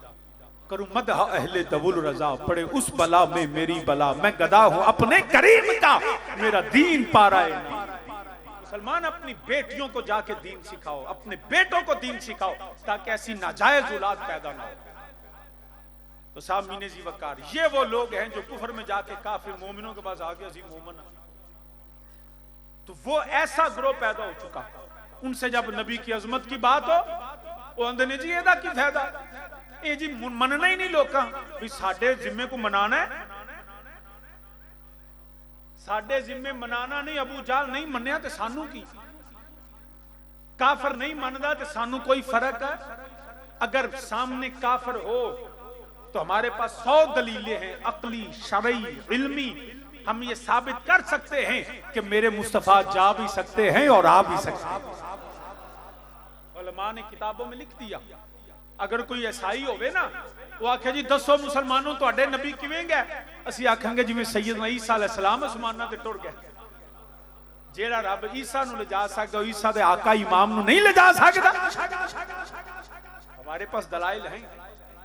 करूं मदह अहले दवुल रजा, पड़े उस बला में मेरी बला, मैं गदा हूं अपने करीम का, मेरा दीन पा रहा है। मुसलमान अपनी बेटियों को जाके दीन सिखाओ, अपने बेटों को दीन सिखाओ, ताकि ऐसी नाजायज औलाद पैदा ना हो। तो साहब मीने जी वकार, ये वो लोग हैं जो कुफर में जाके काफिर मोमिनों के पास आके असी मोमन, तो वो ऐसा ग्रोह पैदा हो चुका। उनसे जब नबी की अजमत की बात हो, वो आंदे ने जी एदा की फायदा, ये जी मनना ही नहीं लोग भी साडे जिम्मे को मनाना है, साडे जिम्मे मनाना नहीं। अबू जाल नहीं मन्या तो सानू की, काफर नहीं मनदा तो सानू कोई फर्क है? अगर सामने काफर हो तो हमारे पास 100 दलीलें हैं, अकली, शरई, इल्मी, हम ये साबित कर सकते हैं कि मेरे मुस्तफा जा भी सकते हैं और आ भी सकते हैं। उलमा ने किताबों में लिख दिया, अगर कोई ईसाई होवे ना, वो आखे जी दसो मुसलमानों तुहाडे नबी किवें गए, असी आखांगे जिवें सैयदना ईसा अलैहिस्सलाम आसमानां ते टुर गए। जेड़ा रब ईसा नूं ले जा सकदा, ईसा दे आका इमाम नूं नहीं ले जा सकदा। हमारे पास दलाइल हैं।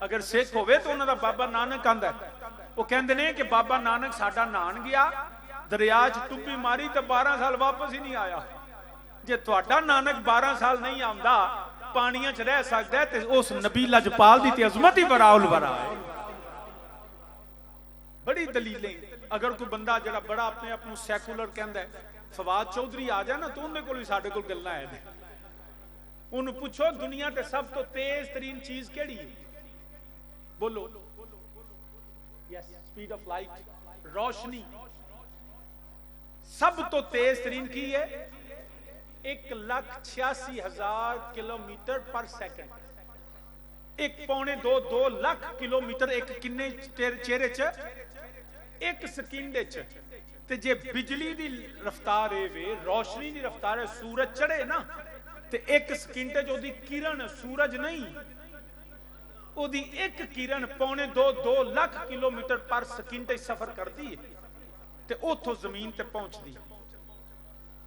अगर सिख होवे तो उन्हां दा बाबा नानक आंदा है, वो कहंदे ने कि बाबा नानक साडा नान गया, दरिया च टुब्बी मारी तो 12 साल वापस ही नहीं आया। जे तुहाडा नानक 12 साल नहीं आंदा, पानियां च रह सकदा है, ते उस नबी लजपाल दी ते अजमत ही बराउल बरा है। बड़ी दलीलें। अगर कोई बंदा जरा बड़ा अपने आप को सैकुलर कहंदा है, फवाद चौधरी आ जाए ना, तो उन्हें कोल साडे कोल गल्लां है। उन्हें पूछो दुनिया ते सब तो तेज तरीन चीज केड़ी है? बोलो। यस, स्पीड ऑफ लाइट, रोशनी। सब तो तेज तरीन की है 1,86,000 किलोमीटर पर सेकंड। 1.2 लाख किलोमीटर एक किन्ने चेहरे च एक सेकंड च। ते जे बिजली दी रफ्तार है वे, रोशनी दी रफ्तार है, सूरज चढ़े ना ते एक सेकंड च ओदी किरण, सूरज नहीं, ओदी एक किरण 1.2 लाख किलोमीटर पर सेकंड सफर करती है ते उथों जमीन ते पहुंचदी।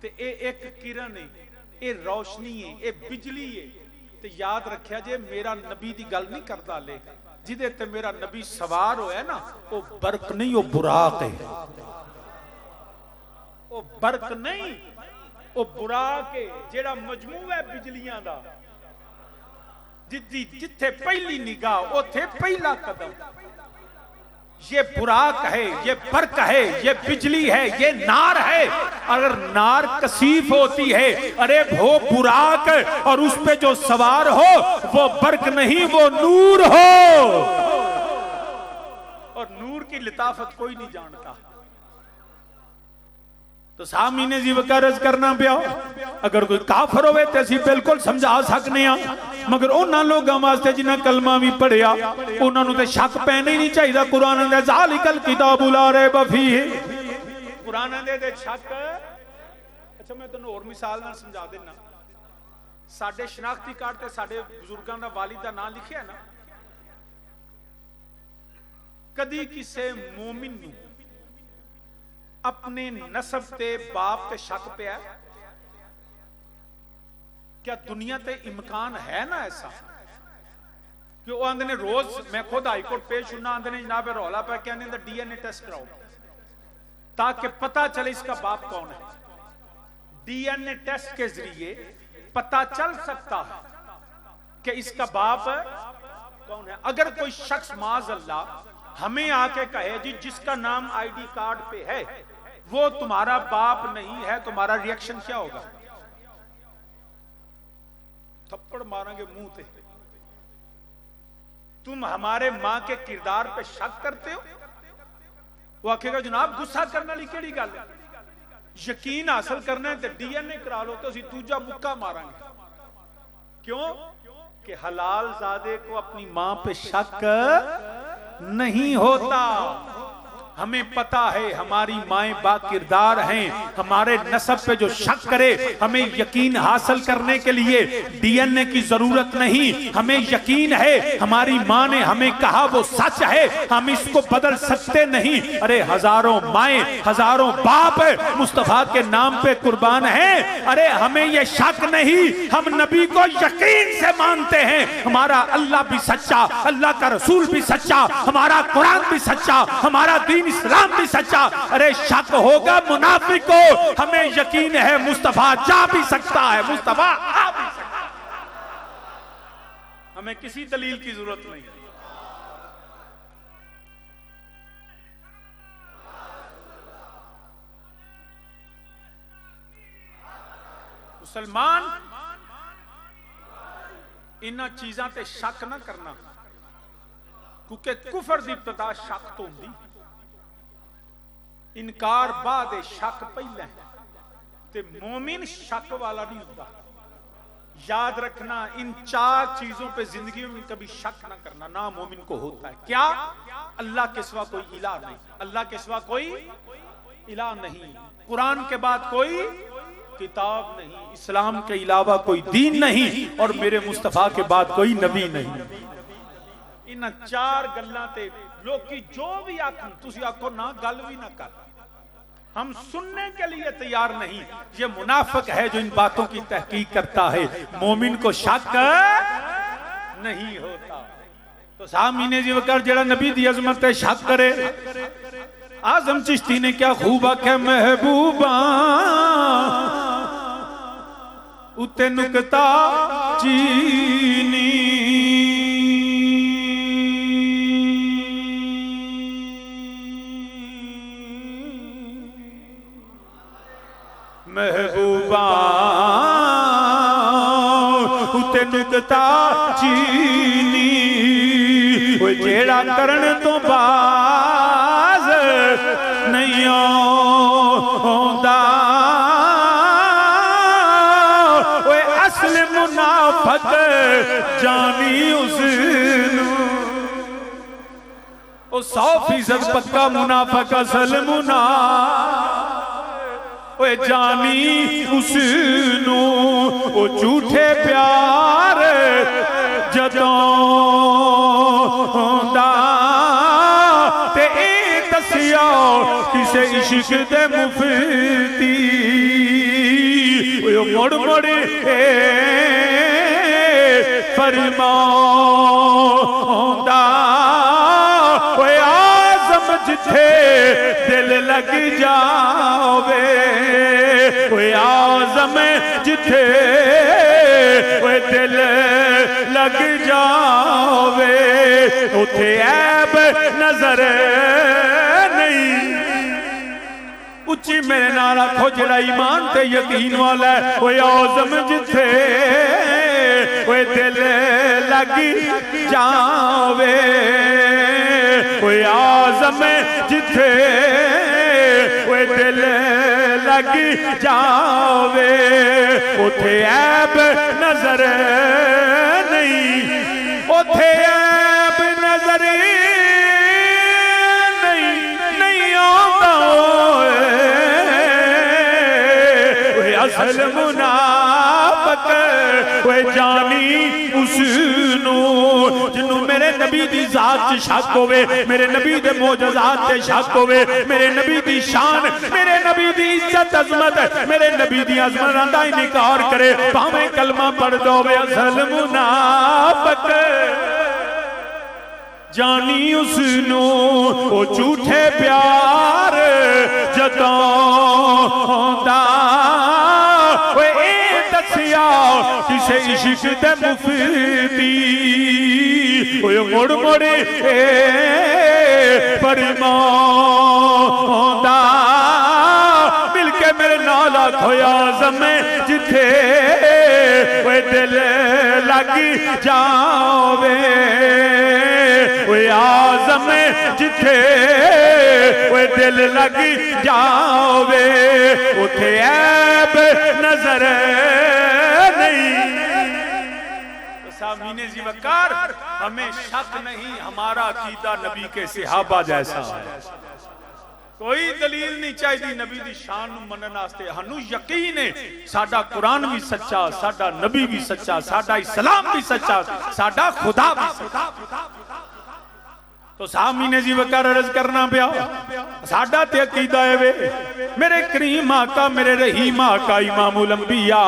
ते ए एक किरण है, ए रोशनी है, ए बिजली है। ते याद रखिया जे मेरा नबी दी गल नहीं करदा ले, जिदे ते मेरा नबी सवार होया ना, वो बरक नहीं, वो बुराक है। वो बरक नहीं, वो बुराक है, जेड़ा मजमू है बिजलियां दा। जिथे पहली निगाह उथे पहला कदम। ये बुराक है, ये बरक है, ये बिजली है, ये नार है। अगर नार कसीफ होती है, अरे वो बुराक और उस पे जो सवार हो वो बरक नहीं, वो नूर हो। और नूर की लिताफत कोई नहीं जानता। तो सामीने जी वकारज करना पिया। अगर कोई काफर होवे ते असी बिल्कुल समझा सकने आ, मगर उन्हां लोगां वास्ते जिन्हां कलमा भी पढ़िया उन्हां नूं ते शक पैना ही नहीं चाहिदा। कुरान दे ज़ालिकल किताबु ला रैब फीह, कुरान दे शक। अच्छा मैं तुहानूं होर मिसाल नाल समझा देना। साडे शनाख्ती कार्ड ते साडे बुजुर्गां दा वालिद दा नाम लिखिया ना, कदी किसे मोमिन नूं अपने नसब ते बाप ते शक पिया? क्या दुनिया ते इम्कान है ना ऐसा कि वो आंदे ने रोज, मैं खुद हाईकोर्ट पेश होना, आंदे ने जनाब रौला पे कहने डीएनए टेस्ट कराओ ताकि पता चले इसका बाप कौन है। डीएनए टेस्ट के जरिए पता चल सकता है कि इसका बाप कौन है। अगर कोई शख्स माज अल्लाह हमें आके कहे जी जिसका नाम आईडी कार्ड पे है वो तुम्हारा बाप नहीं है, तुम्हारा रिएक्शन क्या होगा? थप्पड़ मारेंगे मुंह पे। तुम हमारे मां के किरदार पे शक करते हो? वो आखेगा जनाब गुस्सा करने वाली केड़ी गल है, यकीन हासिल करना है तो डीएनए करा लो, तो असी दूजा मुक्का मारांगे। क्यों कि हलाल ज़ादे को अपनी मां पे शक नहीं होता। हमें पता है हमारी माएं बाकिरदार हैं, हमारे नसब पे जो शक करे हमें यकीन हासिल करने के लिए डीएनए की जरूरत नहीं। हमें यकीन है हमारी मां ने हमें कहा वो सच है, हम इसको बदल सकते नहीं। अरे हजारों माएं हजारों बाप मुस्तफा के नाम पे कुर्बान हैं। अरे हमें ये शक नहीं, हम नबी को यकीन से मानते हैं। हमारा अल्लाह भी सच्चा, अल्लाह का रसूल भी सच्चा, हमारा कुरान भी सच्चा, हमारा दीन इस्लाम भी सच्चा। अरे शक होगा मुनाफिक को, हमें यकीन है मुस्तफा जा भी सकता है, मुस्तफा आ भी सकता है। हमें किसी दलील की जरूरत नहीं। मुसलमान इन्हां चीज़ां ते शक ना करना, क्योंकि कुफर दी इब्तदा शक तो होंदी, इनकार बाद शक पहले, ते मोमिन शक वाला नहीं होता। याद रखना, इन चार चीजों पे जिंदगी में कभी शक ना करना, ना मोमिन को होता है। क्या? अल्लाह के सिवा कोई इलाह नहीं, अल्लाह के सिवा कोई इलाह नहीं, कुरान के बाद कोई किताब नहीं, इस्लाम के अलावा कोई दीन नहीं, और मेरे मुस्तफा के बाद कोई नबी नहीं। इन चार गल्लां ते लोकी जो भी आखन, तुसी आखो ना गल भी ना कर, हम सुनने के लिए तैयार नहीं। ये मुनाफिक है जो इन बातों की तहकीक करता है, मोमिन को शक नहीं होता। तो सामीने जी वकर जेड़ा नबी दी अजमत है शक करे। आजम चिश्ती ने क्या खूब आख्या, महबूबा उते नुकता चीनी, महबूबा उते नुकता चीनी, वो जेड़ा करन तो बाज नहीं आंदा, वो असल मुनाफिक जानी उसनू, वो 100% पक्का मुनाफिक असल मुनाफिक जानी उसनू, वो झूठे प्यार जदों दा ते ए दसिया किसे इश्क दे मुफ्ती, वो मुड़ मुड़ फरमांदा, वो आज़म जिथे दिल लग जावे, वो आज़म जिथे वो दिल लग जावे, उथे ऐब नजर नहीं। उच्ची मेरे नाल आखो जेड़ा ईमान ते यकीन वाला है, वो आज़म जिथे वो दिल लग जावे, वो आज़म जिथे वो दिल लग जावे, उथे ऐब नजर नहीं, उथे ऐब नजर नहीं आता, असल मुनाफिक वो जानी उसनू, जिन्नू मेरे नबी दी जात च शक होवे, मेरे नबी दे मोजज़ात ते शक होवे, मेरे नबी दी शान, मेरे नबी दी इज्जत अजमत, मेरे नबी दी अजमत दा इनकार करे, भावें कलमा पढ़ दो, असल मुनाफिक जानी उसनू, वो झूठे प्यार जतांदा, वो ए दसिया किसे इश्क दे मुफ्ती, वो मुड़ मुड़ फरमांदा, मिलके मेरे नाल आखो आज़म जिथे वो दिल लग जावे, वो आज़म जिथे वो दिल लग जावे, उथे ऐब नजर नहीं। सामीने जी वकार, हमें शक नहीं, हमारा अकीदा नबी के सहाबा जैसा है, कोई दलील नहीं चाहिए नबी दी शान नूं मनन वास्ते। सानू यकीन है साडा कुरान भी सच्चा, साडा नबी भी सच्चा, साडा इस्लाम भी सच्चा, साडा खुदा भी सच्चा। तो सामीने जी वकार अर्ज करना पिया, साडा ते अकीदा है वे मेरे करीम आका, मेरे रहीम आका इमामुल अंबिया,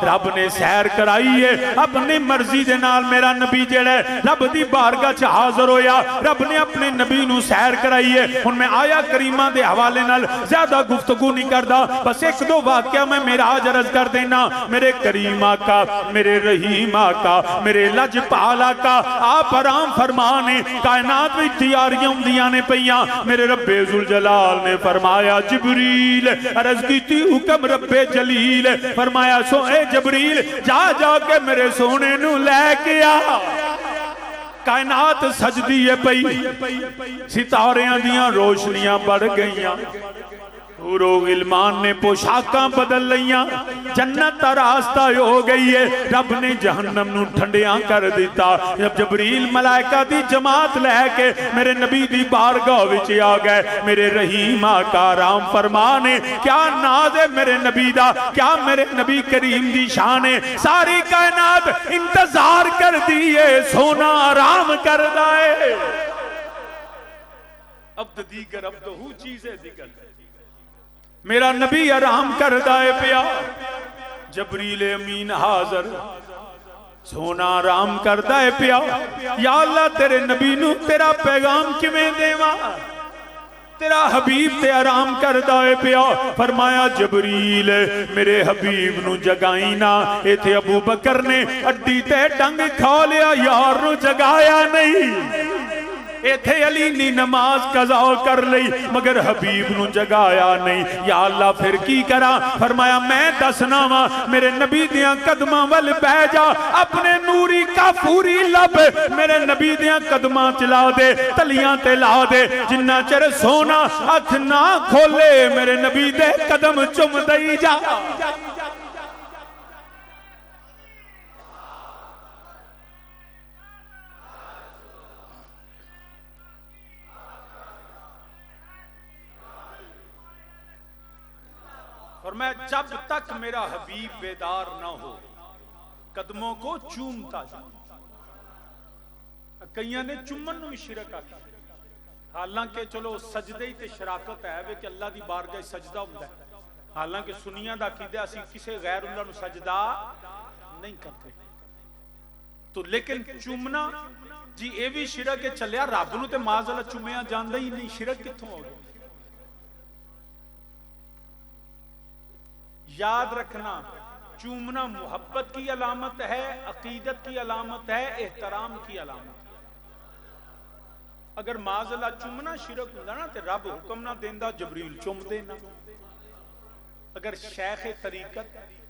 रब ने सैर कराई है अपनी मर्जी दे नाल। मेरा नबी जेड़ा रब दी बारगाह च हाजिर होया, रब ने अपने नबी नूं सैर कराई है। हुण मैं आया करीमा दे हवाले नाल ज्यादा गुफ्तगू नहीं करदा, बस एक दो वाकया मैं मेराज अर्ज कर देना। मेरे करीम आका, मेरे रहीम आका, मेरे लजपाल आका आप आराम फरमाने, कायनात विच तैयारियां हुंदियां ने पईयां मेरे रब्बे जुल जलाल ने फरमाया जिबरील अर्ज कीती हुक्म रब्बे जलील फरमाया सो ए जबरील जा के मेरे सोने नू लैके आ कायनात सजदी है पई सितारियां दियां रोशनियां बढ़ गईयां हूरो गिलमान ने पोशाकां बदल लियां जन्नत दा रास्ता हो गई है रब ने जहन्नम नू ठंडिया कर दिता जब जबरील मलाइका दी जमात लैके मेरे नबी दी बारगाह विच आ गए मेरे रहीम आका राम फरमा ने क्या नाज है मेरे नबी दा क्या मेरे नबी करीम दी शान है सारी कायनात इंतजार कर दी है सोना आराम करदा है अब दीगर अब तो हु चीज़ है दीगर मेरा नबी आराम करदा है पिया जबरील अमीन हाजर सोना आराम करदा है पिया या अल्लाह तेरे नबी नू तेरा पैगाम किवें देवां तेरा हबीब ते आराम करदा है पिया फरमाया जबरील मेरे हबीब नू जगाई ना इथे अबू बकर ने अड्डी ते डंग खा लिया यार नू जगाया नहीं इथे अली नी नमाज कज़ा कर लई मगर हबीब नू जगाया नहीं या अल्लाह फिर की करा फरमाया मैं दसना वा मेरे नबी दियां कदमां वल बह जा अपने नूरी काफूरी लब मेरे नबी दियां कदमां चला दे तलियां ते ला दे जिन्ना चਿਰ सोना अख ना खोले मेरे नबी दे कदम चुम दई जा और मैं जब तक मेरा हबीब बेदार ना हो कदमों को चूमता जाऊं कईयां ने चुम्मन नूं भी शिरक आखिया हालांकि चलो सजदे ही ते शराकत है वे कि अल्लाह दी बारगाह सजदा हुंदा है हालांकि सुनियां दा अकीदा असीं किसे गैर अल्लाह नूं सजदा नहीं करते तो लेकिन चूमना जी ये भी शिरक है चलिया रब नूं ते माज़ अल्लाह चुमिया जांदा ही नहीं शिरक कित्थों हो गया याद रखना चूमना मोहब्बत की अलामत है अकीदत की अलामत है एहतराम की अलामत है अगर माज़अल्लाह चूमना शिरक हुंदा ना ते रब हुक्म ना देंदा जबरील चुम देना अगर शेख तरीकत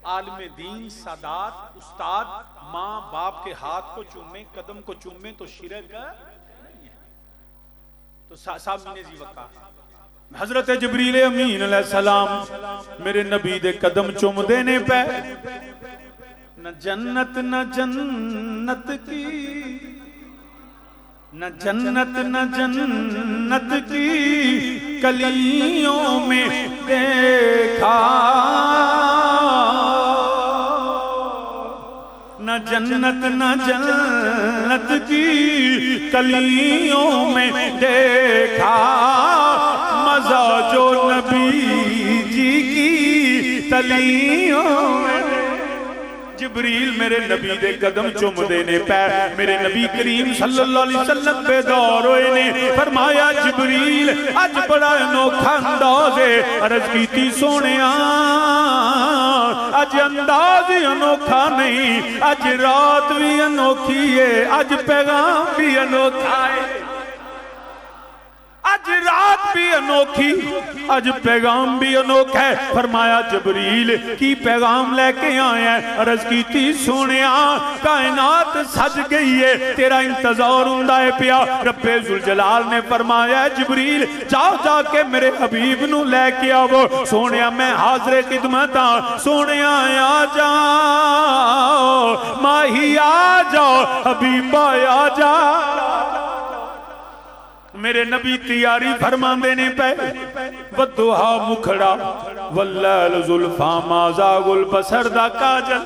आलिम दीन सादात उस्ताद माँ बाप के हाथ को चूमे कदम को चूमे तो शिरक नहीं है तो साहब ने जी वक़ा हजरत जबरील अमीन अलैहिस्सलाम मेरे नबी दे कदम चुमदे ने पै न जन्नत की न जन्नत की कलियों में देखा न जन्नत की कलियों में देखा मजा जो नबी जी की तलियों में जिब्रील मेरे नबी दे कदम चुमदे ने पै मेरे नबी करीम सल्लल्लाहु अलैहि वसल्लम बेदार होए ने फरमाया जिब्रील अज बड़ा अनोखा अंदाज है अर्ज कीती सोनिया अज अंदाज ही अनोखा नहीं अज रात भी अनोखी है अज पैगाम भी अनोखा है अज रात भी अनोखी अज पैगाम भी अनोखा है फरमाया जबरील की पैगाम लेके आया अर्ज कीती सोनिया कायनात सज गई है तेरा इंतजार हुंदा है पिया रब्बे जुल जलाल ने फरमाया जबरील जाओ जाके मेरे हबीब नू लेके आवो सोनिया मैं हाज़िर खिदमत हां सोनिया आ जाओ माही आ जाओ हबीबा आ जा मेरे नबी तैयारी फरमांदे ने पे वदुहा मुखड़ा वल्लैल जुल्फा माज़ा गुल बसर दा काजल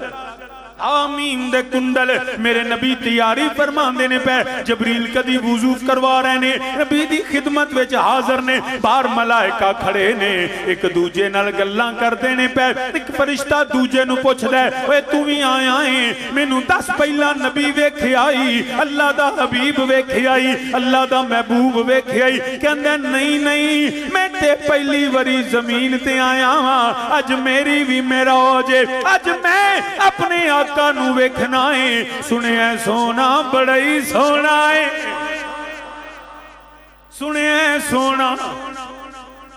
आमीन दे कुंडल मेरे नबी तैयारी फरमांदे ने पे जबरील कदी वुजू करवा रहे ने नबी दी खिदमत विच हाज़र ने बाहर मलाइका खड़े ने एक दूजे नाल गल्लां करदे ने पे एक फरिश्ता दूजे नू पुछदा है ओए तू भी आया है मैनू दस पहला नबी वेखिया आई अल्लाह दा हबीब वेखिया आई अल्लाह दा महबूब वेखिया आई कहंदा नहीं नहीं मैं ते पहली बारी जमीन ते आया हां अज मेरी भी मेराज अज मैं अपने आका नू वेखना है सुनिया सोना बड़ा ही सोना है सोना,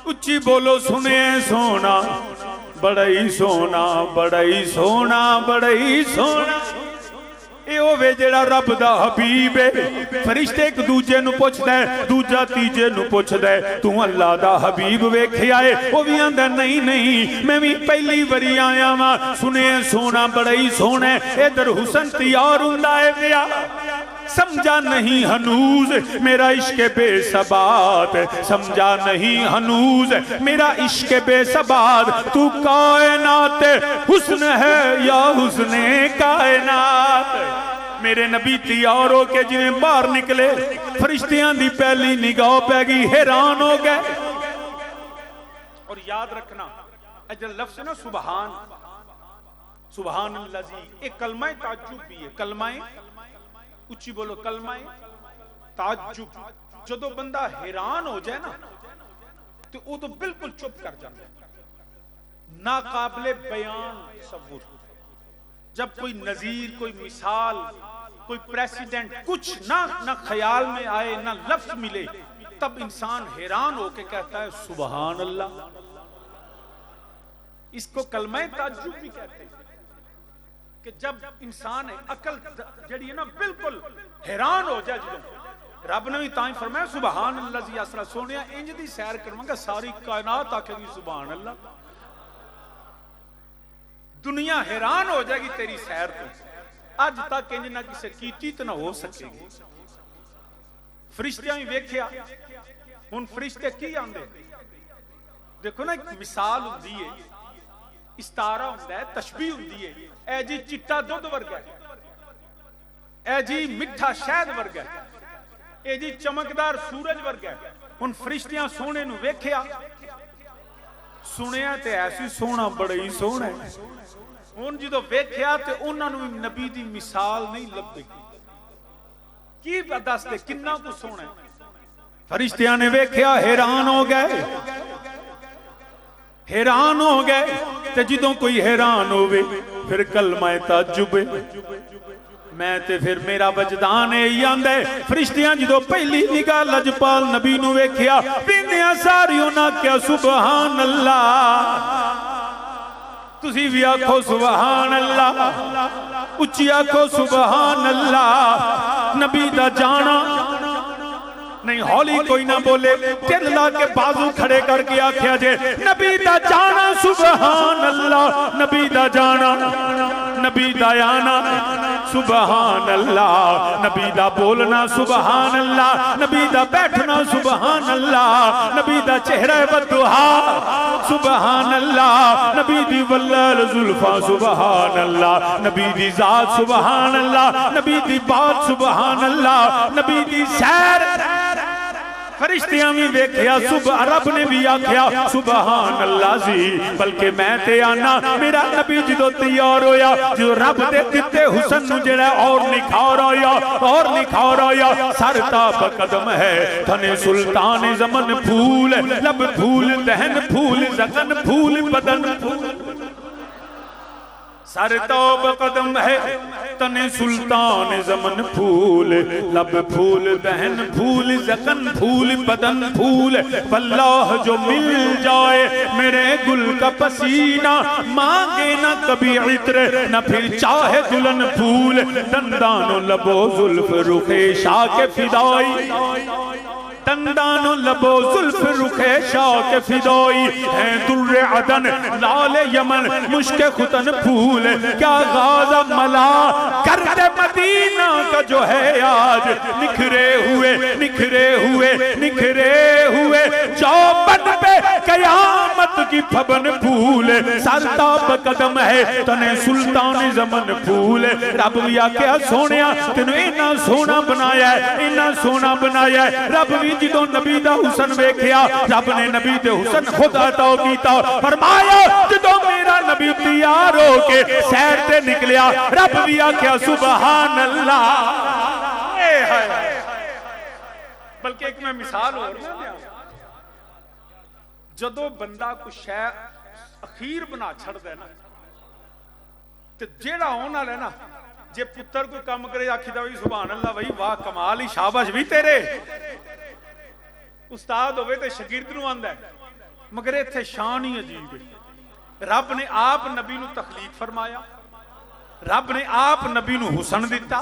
उच्ची बोलो सुने सोना, बड़ा ही सोना, बड़ा ही सोना, बड़ा ही सोना। ਇਹ ਹੋਵੇ ਜਿਹੜਾ ਰੱਬ ਦਾ ਹਬੀਬ ਹੈ। ਫਰਿਸ਼ਤੇ ਇੱਕ ਦੂਜੇ ਨੂੰ ਪੁੱਛਦਾ, ਦੂਜਾ ਤੀਜੇ ਨੂੰ ਪੁੱਛਦਾ, ਤੂੰ ਅੱਲਾ ਦਾ ਹਬੀਬ ਵੇਖਿਆ ਏ? ਉਹ ਵੀ ਆਂਦਾ ਨਹੀਂ ਨਹੀਂ, ਮੈਂ ਵੀ ਪਹਿਲੀ ਵਾਰੀ ਆਇਆ ਵਾਂ। ਸੁਨੇ ਸੋਨਾ, ਬੜਾ ਹੀ ਸੋਹਣਾ। ਇਧਰ ਹੁਸਨ ਤਿਆਰ ਹੁੰਦਾ ਹੈ ਵਿਆਹ। समझा नहीं हनूज मेरा इश्क बेसबात, समझा नहीं हनूज मेरा इश्क बेसबात। तू कायनात हुस्न है या हुस्ने कायनात। मेरे नबी तैयार हो के जिवें बाहर निकले, फरिश्तियां दी पहली निगाह पै गई, हैरान हो गए। और याद रखना अजल लफ्ज़ ना सुबहान, सुबहान अल्लाजी, एक कलमा ताज्जुब भी है। कलमा उच्ची बोलो, कलमा ताज्जुब। जदों बंदा हैरान हो जाए ना तो वो तो बिल्कुल चुप कर जाता है, नाकाबिले बयान तसव्वुर। जब कोई नजीर, कोई मिसाल, कोई प्रेसिडेंट कुछ ना ख्याल में आए, ना लफ्ज मिले, तब इंसान हैरान होके कहता है सुबहान अल्लाह। इसको कलमा ताज्जुब भी कहते हैं कि जब इंसान अकल जड़ी है ना बिल्कुल हैरान हो जाए। जो रब ने भी ताई फरमाया सुबहान अल्लाह जी असरा, सोने इंज दी सैर करवांगा सारी कायनात आखेगी सुबहान अल्लाह। दुनिया हैरान हो जाएगी तेरी सैर तो। अज तक इंज ना किसे कीती तो ना हो सकेगी। फरिश्तियां भी वेख्या, हुण फरिश्ते की आंदे देखो ना, एक मिसाल हुंदी है, इस्तारा हुंदा है, तशबीह हुंदी है। ऐ जी चिट्टा दुध वर्गा है, ऐ जी मिठा शहद वर्गा है, ऐ जी चमकदार सूरज वर्गा है। हुण फरिश्तियां सोहणे नूं वेख्या, सुनिया ते ऐसी सोहना, बड़ा ही सोहना है। हुण जदों वेख्या ते उन्हां नूं नबी दी मिसाल नहीं लभदी। की दसदे किन्ना कुछ सोहना है। फरिश्तियां ने वेख्या, हैरान हो गए, हैरान हो गए। ते जदों कोई हैरान होवे फिर कलमा ताज्जुब। मैं ते फिर मेरा वजदान यही आंदा है। फरिश्तियां जदों पहली निगाह लजपाल नबी नूं वेख्या, पींदियां सारी उन्हां क्या सुबहान अल्लाह। तुसी भी आखो सुबहान अल्लाह, उच्ची आखो सुबहान अल्लाह। नबी दा जाना नहीं, हौली कोई ना बोले, तिल ला के बाजू खड़े करके आख्या जे नबी दा जाना सुबहान अल्लाह। नबी दा जाना, नबी दा आना सुबहान अल्लाह। नबी दा बोलना सुबहान अल्लाह। नबी दा बैठना सुबहान अल्लाह। नबी दा चेहरा बदुहा सुबहान अल्लाह। नबी दी वल्लल जुल्फा सुबहान अल्लाह। नबी दी जात सुबहान अल्लाह। नबी दी बात सुबहान अल्लाह। नबी दी सैर फरिश्तियां भी वेख्या, सुबह रब ने भी आख्या सुबहान अल्लाह जी। बल्कि मैं ते आना, मेरा नबी जदों तैयार होया, जो रब दे दिते हुस्न नूं जेड़ा और निखार आया, और निखार आया। सर ताप कदम है, थने सुल्तान ज़मन फूल, लब फूल, दहन फूल, ज़गन फूल, बदन फूल। सर तौब कदम है, तने सुल्तान ज़मन फूल, लब फूल, दहन फूल, ज़कन फूल, बदन फूल। वल्लाह जो मिल जाए मेरे गुल का पसीना, मांगे ना कभी इत्र, न फिर चाहे दुल्हन फूल। दंदानो लबो जुल्फ रुखे शाह के फिदाई, दंदानो लबो जुल्फ रुखे शाह के फिदाई। है दुर्रे अदन, लाल यमन, मुश्के खुतन फूल। क्या गाज़ा मला करते मदीना का जो है आज, निखरे हुए, निखरे हुए, निखरे हुए चौबन पे कयामत की फबन फूल। सरताप कदम है, तने सुल्तान ज़मन फूल। रब भी आख्या सोनिया तेनू इन्ना सोना बनाया है, इन्ना सोना बनाया है। रब भी जदों नबी दा हुसन वेख्या, रब ने नबी दे हुसन खुद अता कीता। फरमाया जदों मेरा नबी तैयार हो के सैर ते निकलिया, रब भी आख्या सुबहान अल्लाह। बल्कि एक मैं मिसाल और दिया, जदों बंदा कुछ शै अखीर बना छड़दा ना, ते जेड़ा होने वाला ना, जे पुत्र कोई काम करे आखीदा भी सुभान अल्लाह, भाई वाह कमाल ही, शाबाश भी तेरे। उस्ताद होवे ते शागिर्द नूं आंदा है, मगर इत्थे शान ही अजीब है। रब ने आप नबी नूं तखलीक फरमाया, रब ने आप नबी नूं हुसन दिता,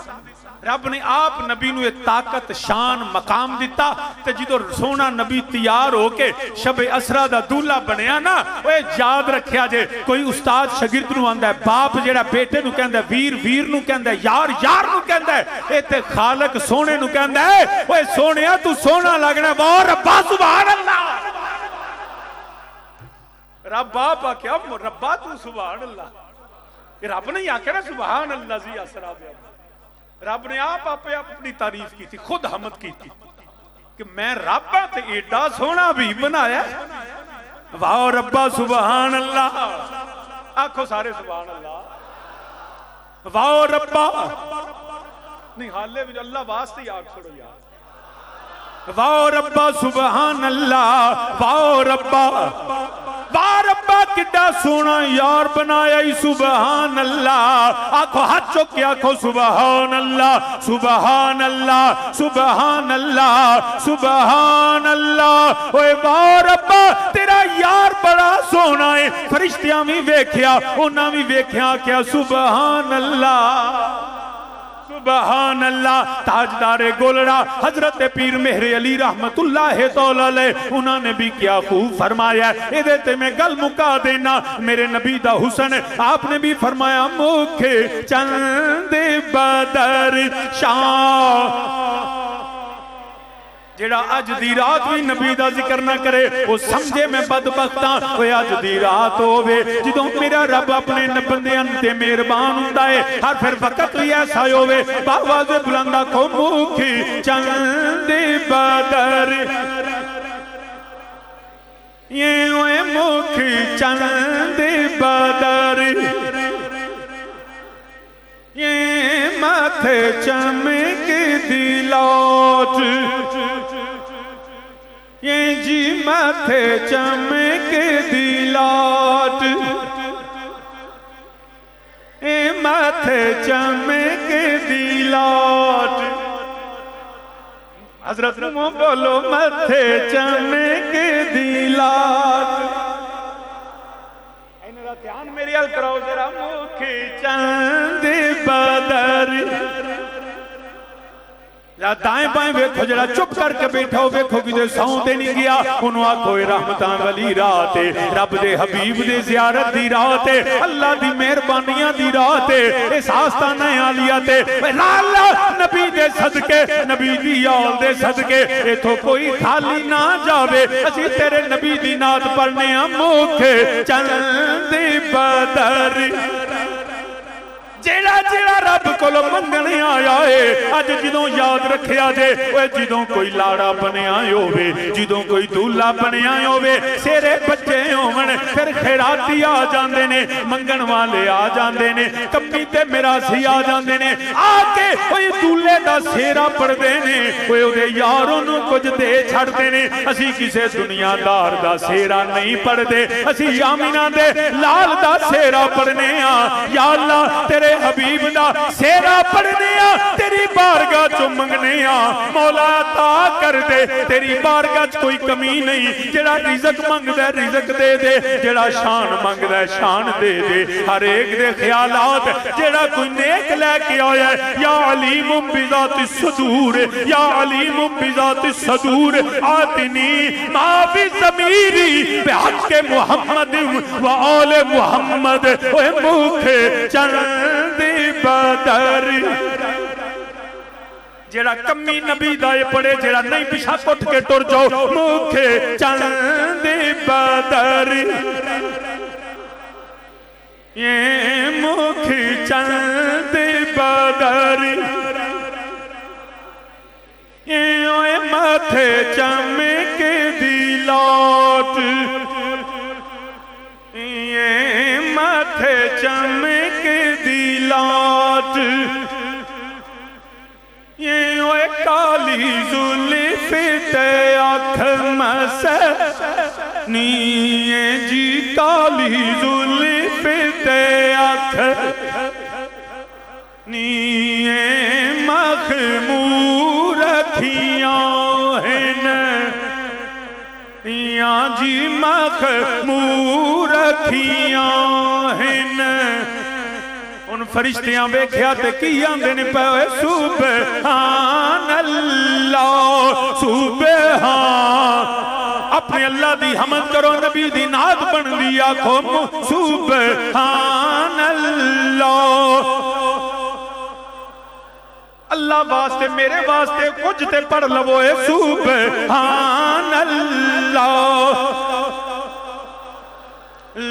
रब ने आप नबी नूं एक ताकत शान मकाम दिता। ते जो सोना नबी तैयार होके शबे असरा दा दूल्हा बनया ना, ओए याद रखिया जे कोई उस्ताद शागिर्द नूं आंदा है, बाप जेड़ा बेटे नूं कहंदा है वीर, वीर नूं कहंदा है यार, यार नूं कहंदा है, इत्थे खालक सोने नूं कहंदा है ओए सोनिया तू सोना लगना, वाह रब्बा सुभान अल्लाह। रब बाप आख्या रब्बा तू सुभान अल्लाह, रब ने आख्या ना सुभान अल्लाह जी असरा दे। रब ने आप अपनी तारीफ की थी, खुद हमद की थी कि मैं रब हां ते एडा सोहना भी बनाया, वाह रब्बा सुभान अल्लाह। आखो सारे सुभान अल्लाह। वाह रब्बा नहीं, हाले भी अल्लाह वास्ते याद छोड़ो यार। वाह रब्बा सुभान अल्लाह, वाह रब्बा, वाह रब्बा किड्डा सोना यार बनाया ही, सुभान अल्लाह। आखो हाथ चुक के आखो सुभान अल्लाह, सुभान अल्लाह, सुभान अल्लाह, सुभान अल्लाह। ओए वाह रब्बा तेरा यार बड़ा सोना है, फरिश्तियां भी वेख्या, उन्हां भी वेख्या क्या सुभान अल्लाह, सुभान अल्लाह। ताजदारे गोलड़ा हजरत पीर मेहरे अली रहमतुल्लाह तौला अलैह उन्होंने भी क्या खूब फरमाया। इहदे ते मैं गल मुका देना, मेरे नबी दा हुसन आपने भी फरमाया, मुखे चंद बदर शाह। जेड़ा अज दी रात भी नबी दा जिक्र ना करे वो समझे मैं बदबख्त हां। ओए अज दी रात होवे जदों मेरा रब अपने बंदियां ते मेहरबान हुंदा है, हर फिर वक्त भी ऐसा होवे आवाज़ बुलंद आखो मुखी चंद बदर, ये ओए मुखी चंद बदर, ये माथे चमक दिलाट, ये जी माथे चमक दिलाट, ये माथे चमक दिलाट। हजरत मुंह बोलो माथे चमक दिलाट। ध्यान मेरी हल कराओ जरा, मुखी चंद बदर। दाएं बाएं वेखो, जरा चुप करके बैठा हो वेखो कि सौंदे नहीं गया, उन्होंने आखो रहमतां वाली रात है, रब दे हबीब दे जियारत दी रात है, अल्लाह दी मेहरबानियां दी रात है, इस आस्ताना आलिया ते लाला नबी दे सदके, नबी दी याद दे सदके इथों कोई खाली ना जावे। असीं तेरे नबी दी नात पढ़ने आ, मुखे चंद बदर। जेड़ा जेड़ा रब कोलो मंगने आया है अज जदों याद रखिया जे, जदों कोई लाड़ा बनया होवे, जदों कोई दूल्हा बनया होवे, सेरे बच्चे होवन, फिर खैराती आ जांदे ने, मंगण वाले आ जांदे ने, कम्मी ते मिरासी आ जांदे ने, आके ओए दूल्हे दा सेरा पड़दे ने, ओए ओदे यारों नूं कुछ दे छड़दे ने। असीं किसे दुनियादार दा सेरा नहीं पड़दे, असीं यामिना दे लाल दा सेरा पढ़ने आ। या अल्लाह तेरे हबीब दा सेरा पढ़ने आ, तेरी बारगाह चो मंगने आ, मौला अता कर दे, तेरी बारगाह च कोई कमी नहीं। जेड़ा रिज़क मंगदा रिज़क दे दे, जेड़ा शान मंगदा शान दे दे, हर एक दे ख्यालात जेड़ा कोई नेक लेके आया। या अलीम बिज़ाति सदूर, या अलीम बिज़ाति सदूर, आतिनी माफी ज़मीरी बिहक़्क़े मुहम्मद व आले मुहम्मद। ओए मुखे चंद बदर। जेड़ा कमी नबी दा पड़े, जेड़ा नहीं पिछा उठ के टुर जाओ, मुखे चंद बदर, ये मुखे चंद बदर, ये ओए माथे चमक दिलाट, ये माथे चमक दिलाट, ये ओए काली जुल्फ ते आँख मसनी, ये जी काली जुल्फ ते आँख नी, ये मखमूर अखियाँ हैं जी मखमूर रखियां हैं उन फरिश्तियां वेख्या ते की आंदे ने पे सुबहान अल्लाह सुबहान अपने अल्लाह दी हमद करो नबी दी नात बन दी आखो सुबहान अल्लाह अल्लाह वास्ते मेरे वास्ते कुछ ते पढ़ लवो सुबहान अल्लाह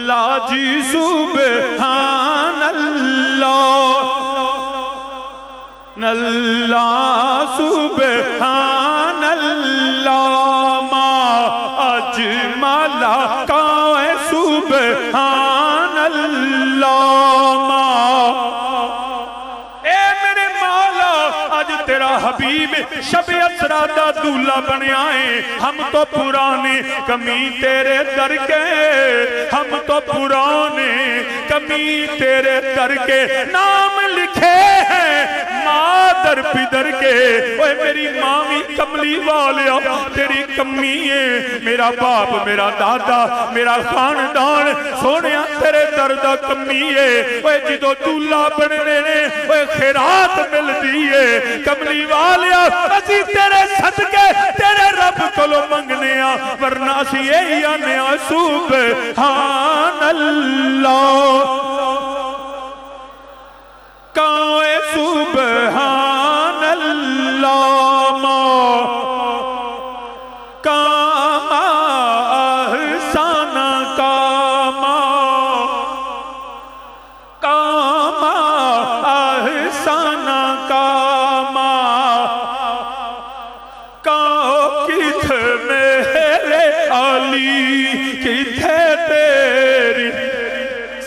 ला जी सुबहान अल्लाह अल्लाह सुबहान अल्लाह मा अजमला का सुबहान अल्लाह मा तेरा हबीब शबे असरा दा दूल्हा बनया है हम तो पुराने कमी तेरे दर के हम तो पुराने कमी तेरे दर के नाम लिखे हैं मादर पिदर के ओए मेरी मामी कमली वालिया तेरी कमी है मेरा बाप मेरा दादा मेरा खानदान सोने तेरे दर दा कमी है ओए जिदों दूल्हा बनने ने ओए खैरात मिलदी है कमली वालिया असी तेरे सदके तेरे रब कोलो मंगने आ वरना असी यही आने आ सुबहान अल्लाह काए सुबहान अल्लाह मा कामा अहसाना कामा कामा अहसाना कामा मेरे अली किथे तेरी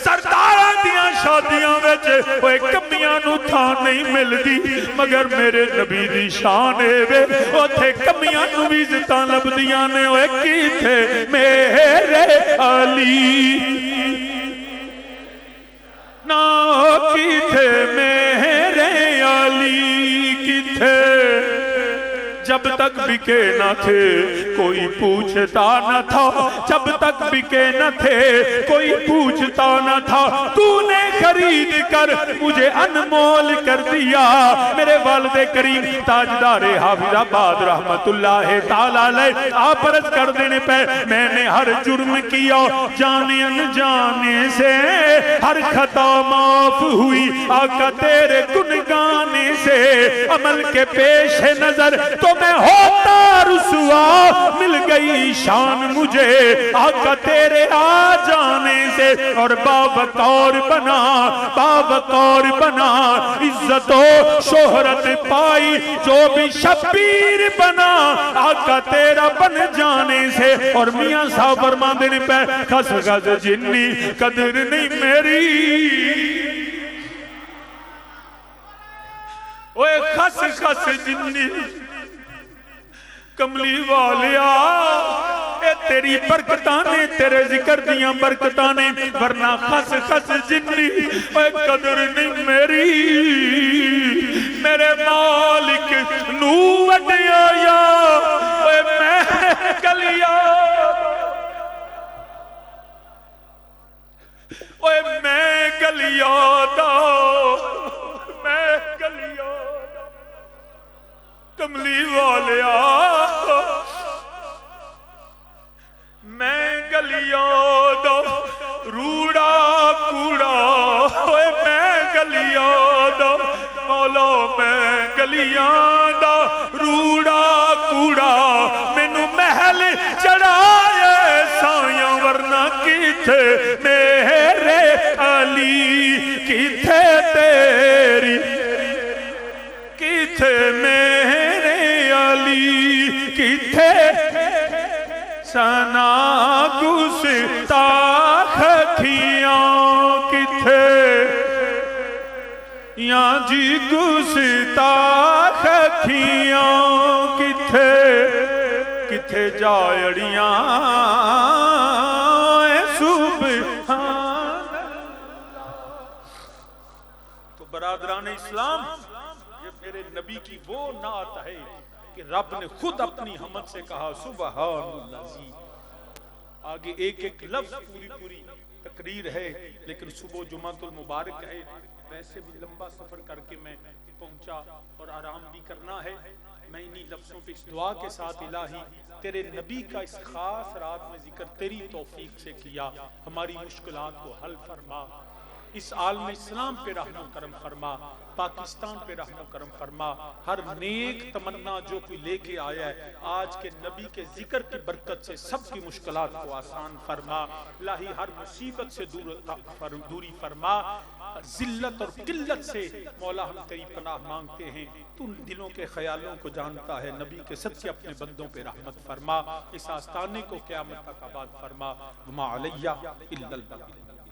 सरदारां दियां शादियां विच ओए कमियां नूं थां नहीं मिलदी मगर मेरे नबी दी शान वे ओथे कमियां नूं भी इज्जतां लभदियां ने ओए किथे मेरे अली ना किथे मेरे अली किथे जब तक बिके न थे कोई पूछता न था जब तक बिके न थे कोई पूछता न था तूने खरीद कर मुझे अनमोल कर दिया मेरे वालिद करीम ताजदार हाफिजाबाद रहमतुल्लाह ताला अलैह आप अर्ज कर देने पे मैंने हर जुर्म किया जाने अनजाने से हर खता माफ हुई आका तेरे गुन गाने से अमल के पेश नजर तो मैं होता रुसवा मिल गई शान मुझे आका तेरे आ जाने से और बावकौर बना इज्जतो शोहरत पाई जो भी शबीर बना आका तेरा बन जाने से और मियां साहब फरमाते ने पे खस खस जिन्नी कदर नहीं मेरी ओए खस खस जिन्नी कमली वालिया ए तेरी बरकतां ने तेरे जिक्र दियां बरकतां ने वरना खस खस जिन्नी ओए कदर नहीं मेरी मेरे मालिक नू वडिया ओए मैं कलिया ओए मैं गलिया दा मैं गलिया कमली वालिया मैं गलिया दा रूड़ा कूड़ा ओए मैं गलिया दा मौला मैं गलिया दा रूड़ा कूड़ा मैनू महल चढ़ाए साया वरना किथे मेरे अली किथे तेरी किथे मेरे अली किथे सना गुस्ताख खियां किथे या जी गुस्ताख खियां किथे किथे जाड़ियां सुबहान तो बरादरान इस्लाम ये मेरे नबी की वो नात है कि रब ने खुद अपनी हमद से कहा सुबहानल्लाह आगे एक एक लफ्ज पूरी पूरी तकरीर है, लेकिन सुबह जुमातुल मुबारक है, वैसे भी लंबा सफर करके मैं पहुंचा और आराम भी करना है। मैं इन्हीं लफ्जों पे इस दुआ के साथ, इलाही तेरे नबी का इस खास रात में जिक्र तेरी तौफीक से किया, हमारी मुश्किलात को हल फरमा, इस आलम इस्लाम पे रहमो करम फरमा, पाकिस्तान पे रहमो करम फरमा, हर नेक तमन्ना जो कोई लेके आया है आज के नबी के जिक्र की बरकत से सबकी मुश्किलात को आसान फरमा। इलाही हर मुसीबत से दूरी फरमा, जिल्लत और किल्लत से मौला हम तेरी पनाह मांगते हैं, तू दिलों के ख्यालों को जानता है, नबी के सच्चे अपने बंदों पे रहमत फरमा, इस आस्ताने को क़यामत तक आबाद फरमा। वमा अलैया इल्लल बलाग।